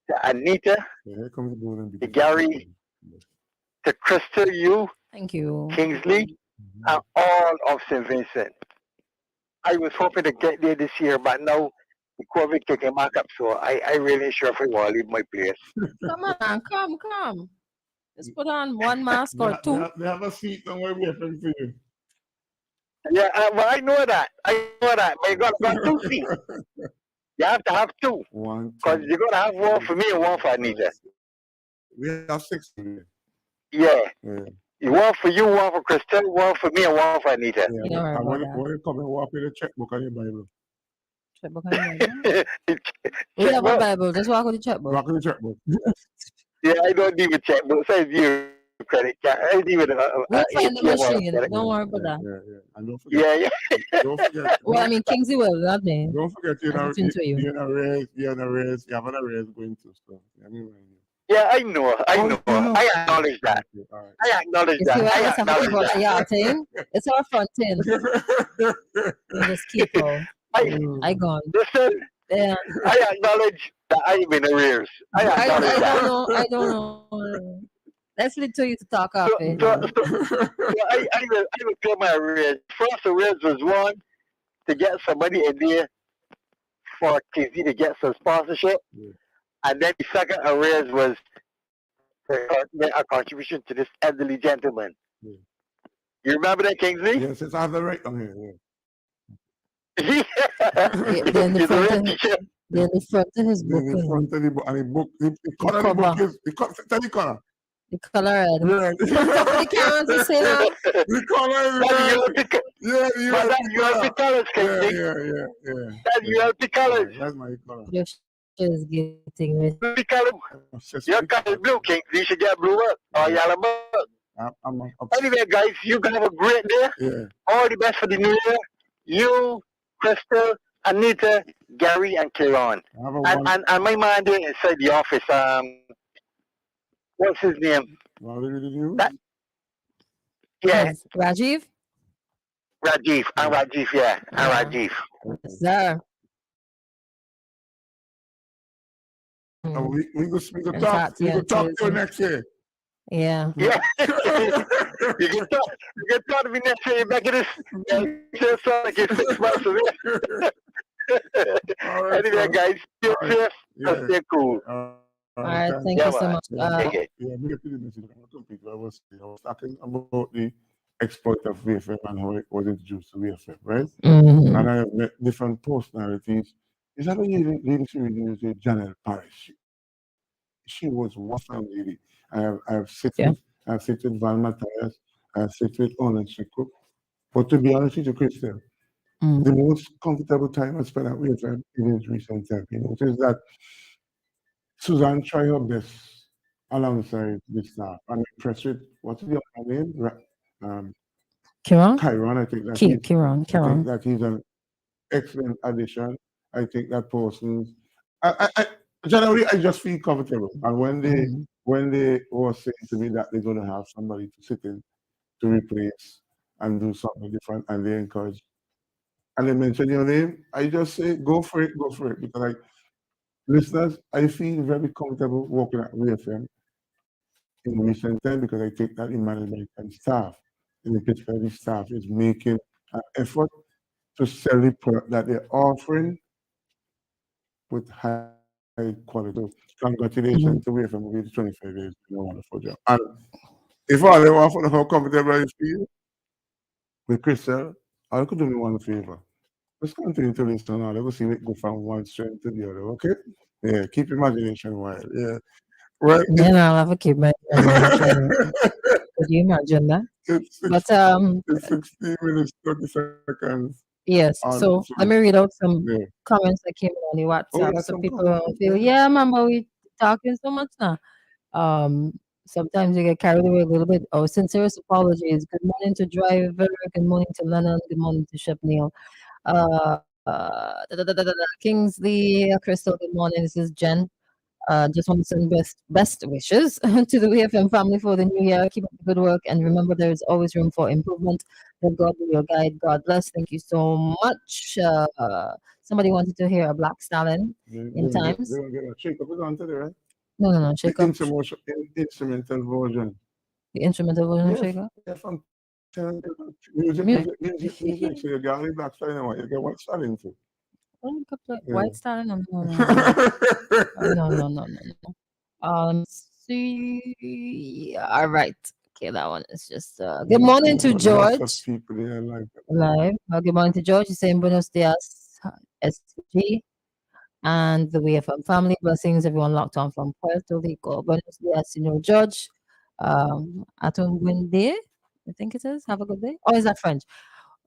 to Anita, to Gary, to Christal, you, thank you, Kingsley, and all of St. Vincent. I was hoping to get there this year, but now the COVID kicking back up, so I really sure if I want to leave my place. Come on, come. Let's put on one mask or two. They have a seat somewhere waiting for you. Yeah, well, I know that. But you got two seats. You have to have two. Because you're going to have one for me and one for Anita. We have 6 here. Yeah. One for you, one for Christal, one for me, and one for Anita. Yeah, when you come and walk with a checkbook on your Bible. Checkbook on your Bible? We have a Bible. Just walk with the checkbook. Walk with the checkbook. Yeah, I don't need a checkbook. So you credit card. I don't even we'll find the machine. Don't worry about that. And don't forget. Don't forget. Well, I mean, Kingsley will, not me. Don't forget, you're in a race. You have an arrays going to stuff. Yeah, I know. I Oh, know. you know. I acknowledge that. Okay, all right. I acknowledge You see that. why I let's have a keep acknowledge out the that. yard thing? It's our front thing. You just keep on. I gone. Listen, Yeah. I acknowledge that I'm in arrears. I acknowledge I that. don't know. I don't know. Let's leave to you to talk off it. So I will clear my arrears. First arrears was one to get somebody in there for Kingsley to get some sponsorship. And then the second arrears was to make a contribution to this elderly gentleman. You remember that, Kingsley? Yes, it's on the right. Okay, Then the front of then the front of his book. The front of the book, and the book, the color of the book is tell the color. The color red. Yeah. The camera to say that. The color is red. Yeah, the But that's ULP colors, Kingsley. Yeah. That's ULP colors. That's my color. Your shit is getting me. ULP color. Your color is blue, Kingsley. You should get blue up or yellow up. Anyway, guys, you can have a great day. Yeah. All the best for the new year. You, Christal, Anita, Gary, and Kieran. And my man there inside the office, what's his name? Yeah, Rajiv? Rajiv. And Rajiv, yeah. And Rajiv. Yes, sir. We could talk to you next year. Yeah. Yeah. you can talk to me next year back in this. Just like it's 6 months of it. Anyway, guys, stay safe and stay cool. All right, thank you so much. We get to the message. I was talking about the exploit of VFM and how it was introduced to VFM, right? Mhm. And I have met different personalities. Is that a lady she was Janelle Parrish? She was one fine lady. I have sit with Val Matthias, I have sit with Onan Shekuk. But to be honest with you, Christian, the most comfortable time I spent at VFM in his recent time, you know, is that Suzanne tried her best alongside the staff. I'm impressed with what's the other name? Kieran? Kieran, I think Kieran. I think that he's an excellent addition. I think that person. Generally, I just feel comfortable. And when they were saying to me that they're going to have somebody to sit in to replace and do something different, and they encourage, and they mention your name, I just say go for it, because listeners, I feel very comfortable working at VFM in recent time because I think that in management and staff, in the Pittsburgh staff is making an effort to sell the product that they're offering with high quality. So congratulations to VFM with 25 years. You know, wonderful job. And if all they want to know how comfortable I feel with Christal, I could do me one favor. Let's continue to listen now. Let's see it go from one strength to the other, okay? Yeah, keep imagination wild. Yeah. Well, Then I'll have a keep my imagination. Could you imagine that? It's But 16 minutes, 30 seconds. yes, so let me read out some Yeah. comments that came in on the WhatsApp. that's So some people comments, feel, yeah, mama, we talking so much now. Sometimes you get carried away a little bit. Oh, sincerest apologies. Good morning to Driver. Good morning to Lennon. Good morning to Chef Neil. Kingsley, Crystal. Good morning. This is Jen. Just want to send best wishes to the WFM family for the new year. Keep up the good work, and remember there is always room for improvement. Let God be your guide. God bless. Thank you so much. Somebody wanted to hear a Black Stallion in times. They're going to get a shake up on today, right? No, shake The up. instrumental version. The instrumental version of Yes, shake up. yeah, from music. So you get only Black Stallion, you get White Stallion too. Yeah. White Stallion? No. No. Let me see. All right. Okay, that one is just. Good morning to Lots of George. people there like that. Live. Good morning to George. He's saying buenos dias, SG, and the WFM family. Blessings, everyone locked on from Puerto Rico. Buenos dias, George. Atum buen día, I think it is. Have a good day. Or is that French?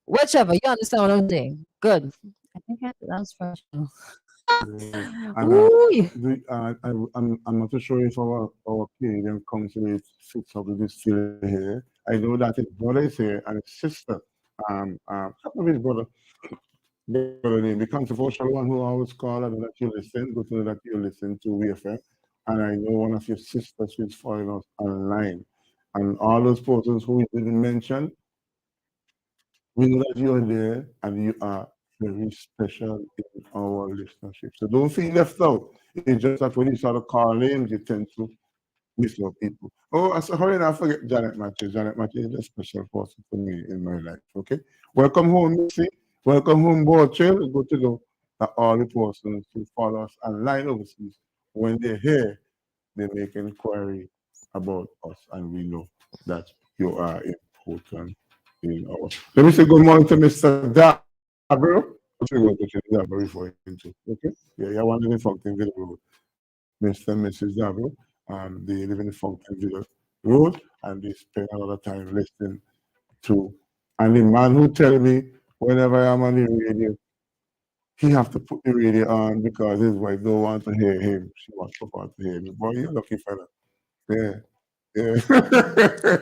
Whichever. You understand what I'm saying. Good. I think that was French. I'm not too sure if our Canadian consulate fits up with this still here. I know that his brother is here and his sister. Some of his brother name, the controversial one who always call and that you listen, go to that you listen to VFM. and I know one of your sisters who is following us online. And all those persons who we didn't mention, we know that you're there and you are very special in our listenership. So don't feel left out. It's just that when you start to call names, you tend to miss out people. Oh, I said, hurry now, forget Janet Matthews. Janet Matthews is a special person for me in my life. Okay. Welcome home, Missy. Welcome home, board trail. It's good to know that all the persons who follow us online overseas, when they're here, they make inquiry about us, and we know that you are important in our. Let me say good morning to Mr. Dabro. I'm going to Dabro before into. Okay. Yeah, you want to something good about Mr. and Mrs. Dabro. They live in Fountainville Road, and they spend a lot of time listening to. And the man who tell me whenever I'm on the radio, he have to put the radio on because his wife don't want to hear him. She wants to want to hear me. Boy, you're lucky fella. Yeah, yeah.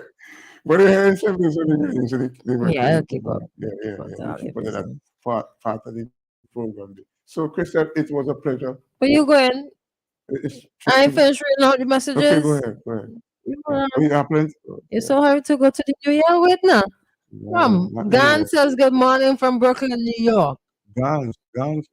But they hear something, so they might Yeah, hear. okay, but Yeah. but We all keep on that everything. part of the program. So, Christian, it was a pleasure. Where you going? It's I finished reading out the okay. Go messages. ahead. Go ahead. You, Oh, you got plenty? you're so hurried to go to the New Year with now. No, not Gan yet. says good morning from Brooklyn, New York. Gans,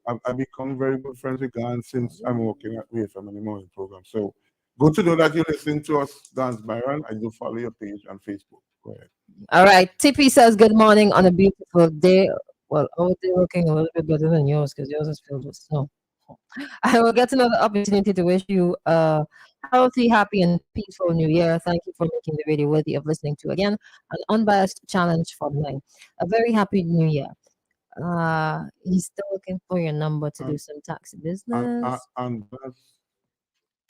I've become very good friends with Gans since I'm working at WFM in the morning program. So good to know that you listen to us, Gans Byron. I do follow your page on Facebook. Go ahead. All right. TP says good morning on a beautiful day. Well, our day looking a little bit better than yours because yours is filled with snow. I will get another opportunity to wish you a healthy, happy, and peaceful new year. Thank you for making the radio worthy of listening to again. An unbiased challenge for mine. A very happy new year. He's still looking for your number to do some taxi business. And that's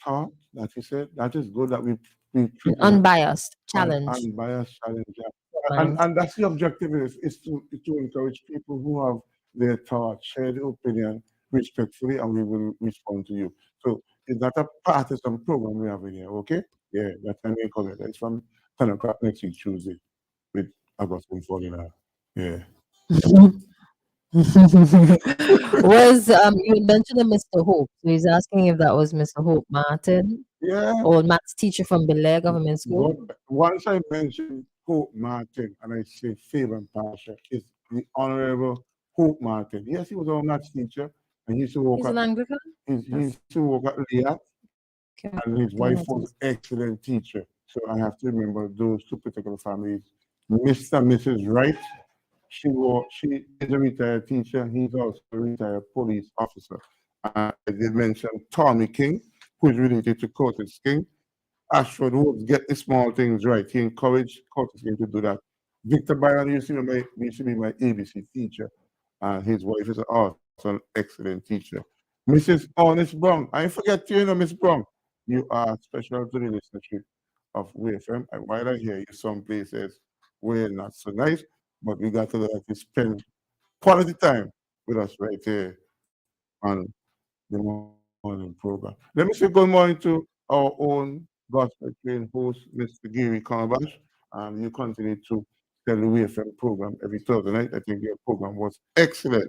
thought that you said that is good that we An unbiased challenge. unbiased challenge. Yeah. Mind. And that's the objective is to encourage people who have their thoughts, share their opinion respectfully, and we will respond to you. So is that a partisan program we have in here? Okay, yeah, that's what we call it. It's from 10 o'clock next week Tuesday with Augustine Folina. Yeah. Was you mentioned a Mr. Hope? So he's asking if that was Mr. Hope Martin, Yeah. old maths teacher from Bel Government School. But once I mention Hope Martin and I say favor and passion, it's the Honorable Hope Martin. Yes, he was our maths teacher and he used to work He's at an Anglican. he used to work at Leah, and his wife was an excellent teacher. So I have to remember those two particular families. Mr. and Mrs. Wright, she is a retired teacher. He's also a retired police officer. I did mention Tommy King, who is related to Curtis King. Ashford Woods get the small things right. He encouraged Curtis King to do that. Victor Byron used to be my ABC teacher, and his wife is also an excellent teacher. Mrs. Honest Brown, I forget you, Miss Brown. You are special to the listenership of WFM, and while I hear you some places where not so nice, but we got to let you spend quality time with us right here on the morning program. Let me say good morning to our own gospel train host, Mr. Gary Calabash. You continue to tell the WFM program every Thursday night. I think your program was excellent.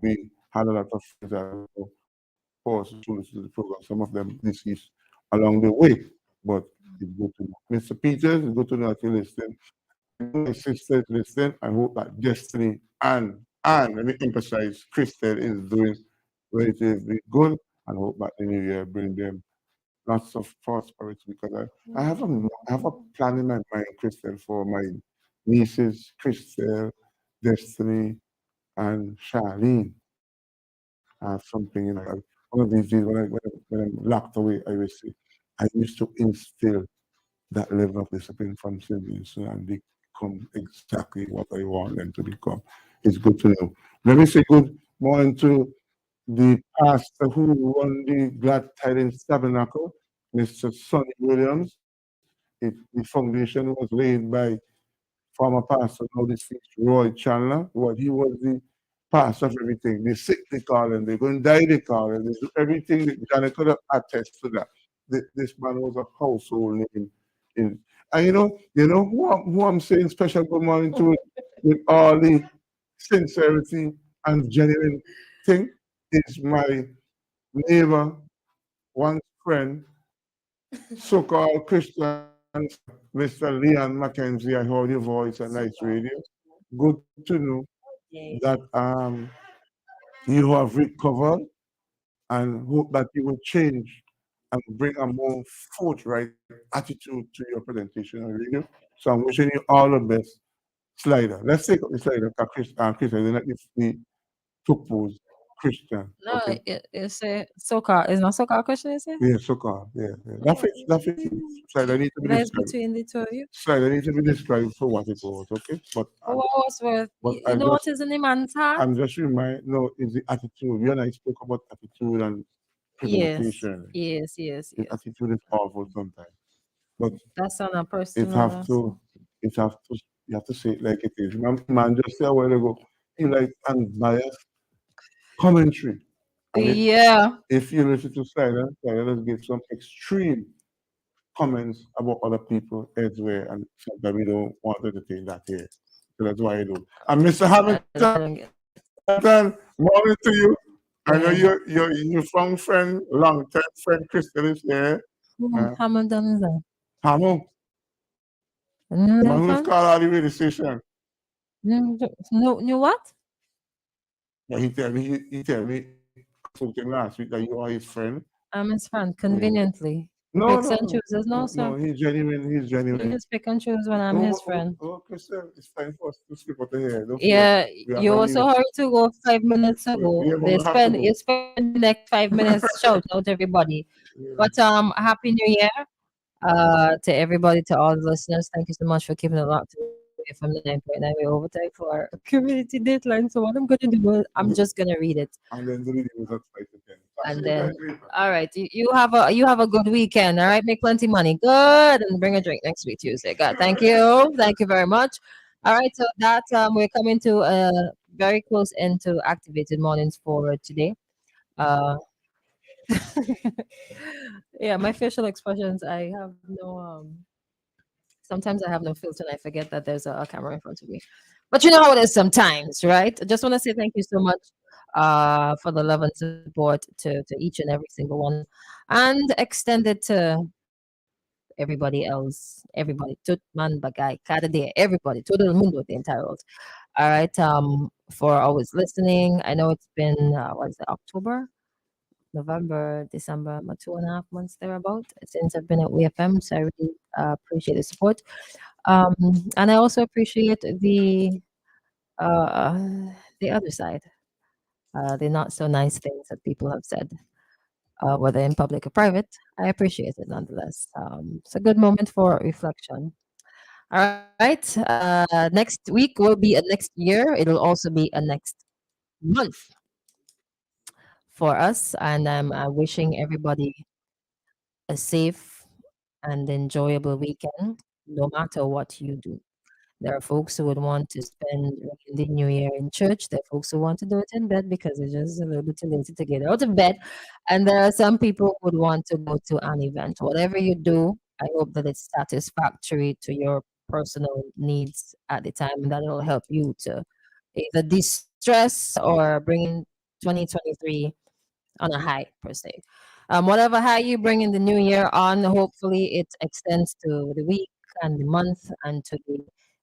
We had a lot of friends that forced to listen to the program. Some of them deceased along the way, but it's good to know. Mr. Peters, it's good to know that you're listening. My sisters listen. I hope that Destiny and let me emphasize, Christal is doing relatively good, and hope that the new year bring them lots of prosperity because I have a plan in my mind, Christal, for my nieces, Christal, Destiny, and Charlene. I have something, one of these days when I'm locked away, I will say, I used to instill that level of discipline from siblings so and they become exactly what I want them to become. It's good to know. Let me say good morning to the pastor who run the Glad Tidings Tabernacle, Mr. Sonny Williams. The foundation was laid by former pastor, now deceased Roy Chandler. He was the pastor of everything. They sick, they call him. They're going to die, they call him. They do everything that Johnny could have attest to that. This man was a household name. And you know who I'm saying special good morning to with all the sincerity and genuine thing is my neighbor, one friend, so-called Christians, Mr. Leon Mackenzie, I heard your voice on Nice Radio. Good to know Yes. that you have recovered and hope that you will change and bring a more forthright attitude to your presentation on radio. So I'm wishing you all the best. Slider. Let's take up the slider because Christian, let me propose Christian. No, Okay. it's a so-called. It's not so-called Christian, is it? Yeah, so called. Yeah, yeah. That fits you. Slider need to be That's described. between the two of you. Slider need to be described for what it was, okay? For what was worth? But You I know what just is in the man's heart? I'm just remind no, it's the attitude. You and I spoke about attitude and Yes, presentation. yes, yes, The yes. attitude is powerful sometimes. But That's on a it personal. have to it have to you have to say it like it is. Man just said a while ago, he like unbiased commentary. And Yeah. if you listen to Slider does give some extreme comments about other people elsewhere, and sometimes we don't want to entertain that here. So that's why I do. And Mr. Hamilton, morning to you. I know your from friend, long term friend Crystal is there. Hamilton is that? Hamo, the man who's called all the radio station. No, what? Yeah, he tell me something last week that you are his friend. I'm his friend, Yeah. conveniently. No, Picks no, and chooses. No, no, sir. he's genuine. He's He genuine. just pick and choose when I'm his friend. Crystal, it's time for us to skip out of here. Don't Yeah, forget, we have you a were so hurried to go 5 minutes ago. Yeah, but we have to go. You spend the next 5 minutes shout out everybody. But happy new year to everybody, to all the listeners. Thank you so much for keeping it locked from the 9.9. We're overtime for our community deadline. So what I'm gonna do is I'm just gonna read it. And then the video was at 5 to 10. And then all right, you have a good weekend. All right, make plenty money. Good, and bring a drink next week Tuesday. God, thank you very much. All right, so that we're coming to a very close end to activated mornings for today. Uh, yeah, my facial expressions. I have no Sometimes I have no filter and I forget that there's a camera in front of me. But you know how it is sometimes, right? I just want to say thank you so much for the love and support to each and every single one. And extend it to everybody else, everybody, Tut Man Bagay, Kada Day, everybody, todo el mundo, the entire world. All right, for always listening. I know it's been what is it, October, November, December, about 2.5 months thereabout since I've been at WFM. So I really appreciate the support. And I also appreciate the other side, the not so nice things that people have said, whether in public or private. I appreciate it nonetheless. It's a good moment for reflection. All right. Next week will be a next year. It'll also be a next month for us. And I'm wishing everybody a safe and enjoyable weekend, no matter what you do. There are folks who would want to spend the new year in church. There are folks who want to do it in bed because they're just a little bit too lazy to get out of bed. And there are some people who would want to go to an event. Whatever you do, I hope that it's satisfactory to your personal needs at the time, and that will help you to either de-stress or bring in 2023 on a high per se. Whatever high you bring in the new year on, hopefully it extends to the week and the month and to the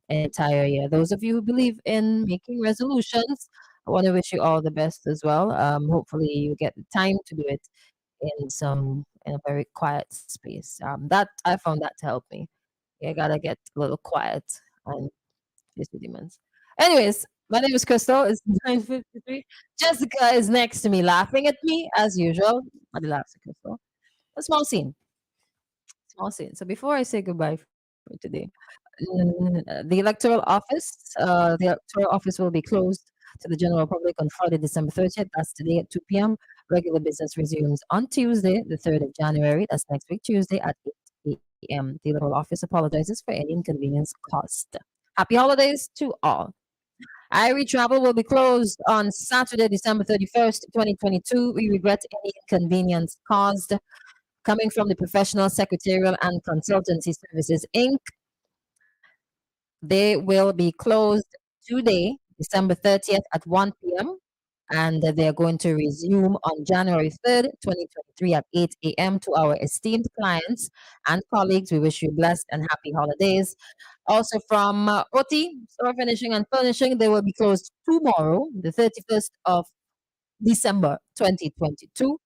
entire year. Those of you who believe in making resolutions, I want to wish you all the best as well. Hopefully you get the time to do it in a very quiet space. That I found that to help me. You gotta get a little quiet and face the demons. Anyways, my name is Crystal. It's 9:53. Jessica is next to me, laughing at me as usual. But laughs at Crystal. A small scene. Small scene. So before I say goodbye for today, the electoral office will be closed to the general public on Friday, December 30th. That's today at 2 p.m. Regular business resumes on Tuesday, the 3rd of January. That's next week, Tuesday at 8 a.m. The electoral office apologizes for any inconvenience caused. Happy holidays to all. Irie Travel will be closed on Saturday, December 31st, 2022. We regret any inconvenience caused. Coming from the Professional Secretarial and Consultancy Services, Inc., they will be closed today, December 30th at 1 p.m. and they are going to resume on January 3rd, 2023 at 8 a.m. To our esteemed clients and colleagues, we wish you blessed and happy holidays. Also from OT, Store Finishing and Furnishing, they will be closed tomorrow, the 31st of December 2022.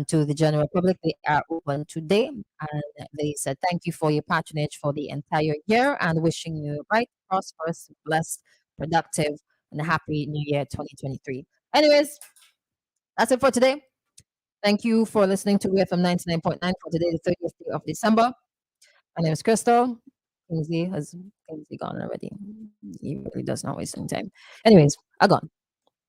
To the general public, they are open today. And they said thank you for your patronage for the entire year and wishing you a bright, prosperous, blessed, productive, and a happy new year 2023. Anyways, that's it for today. Thank you for listening to WFM 99.9 for today, the 30th day of December. My name is Christal. Kingsley gone already. He really does not waste any time. Anyways, I gone.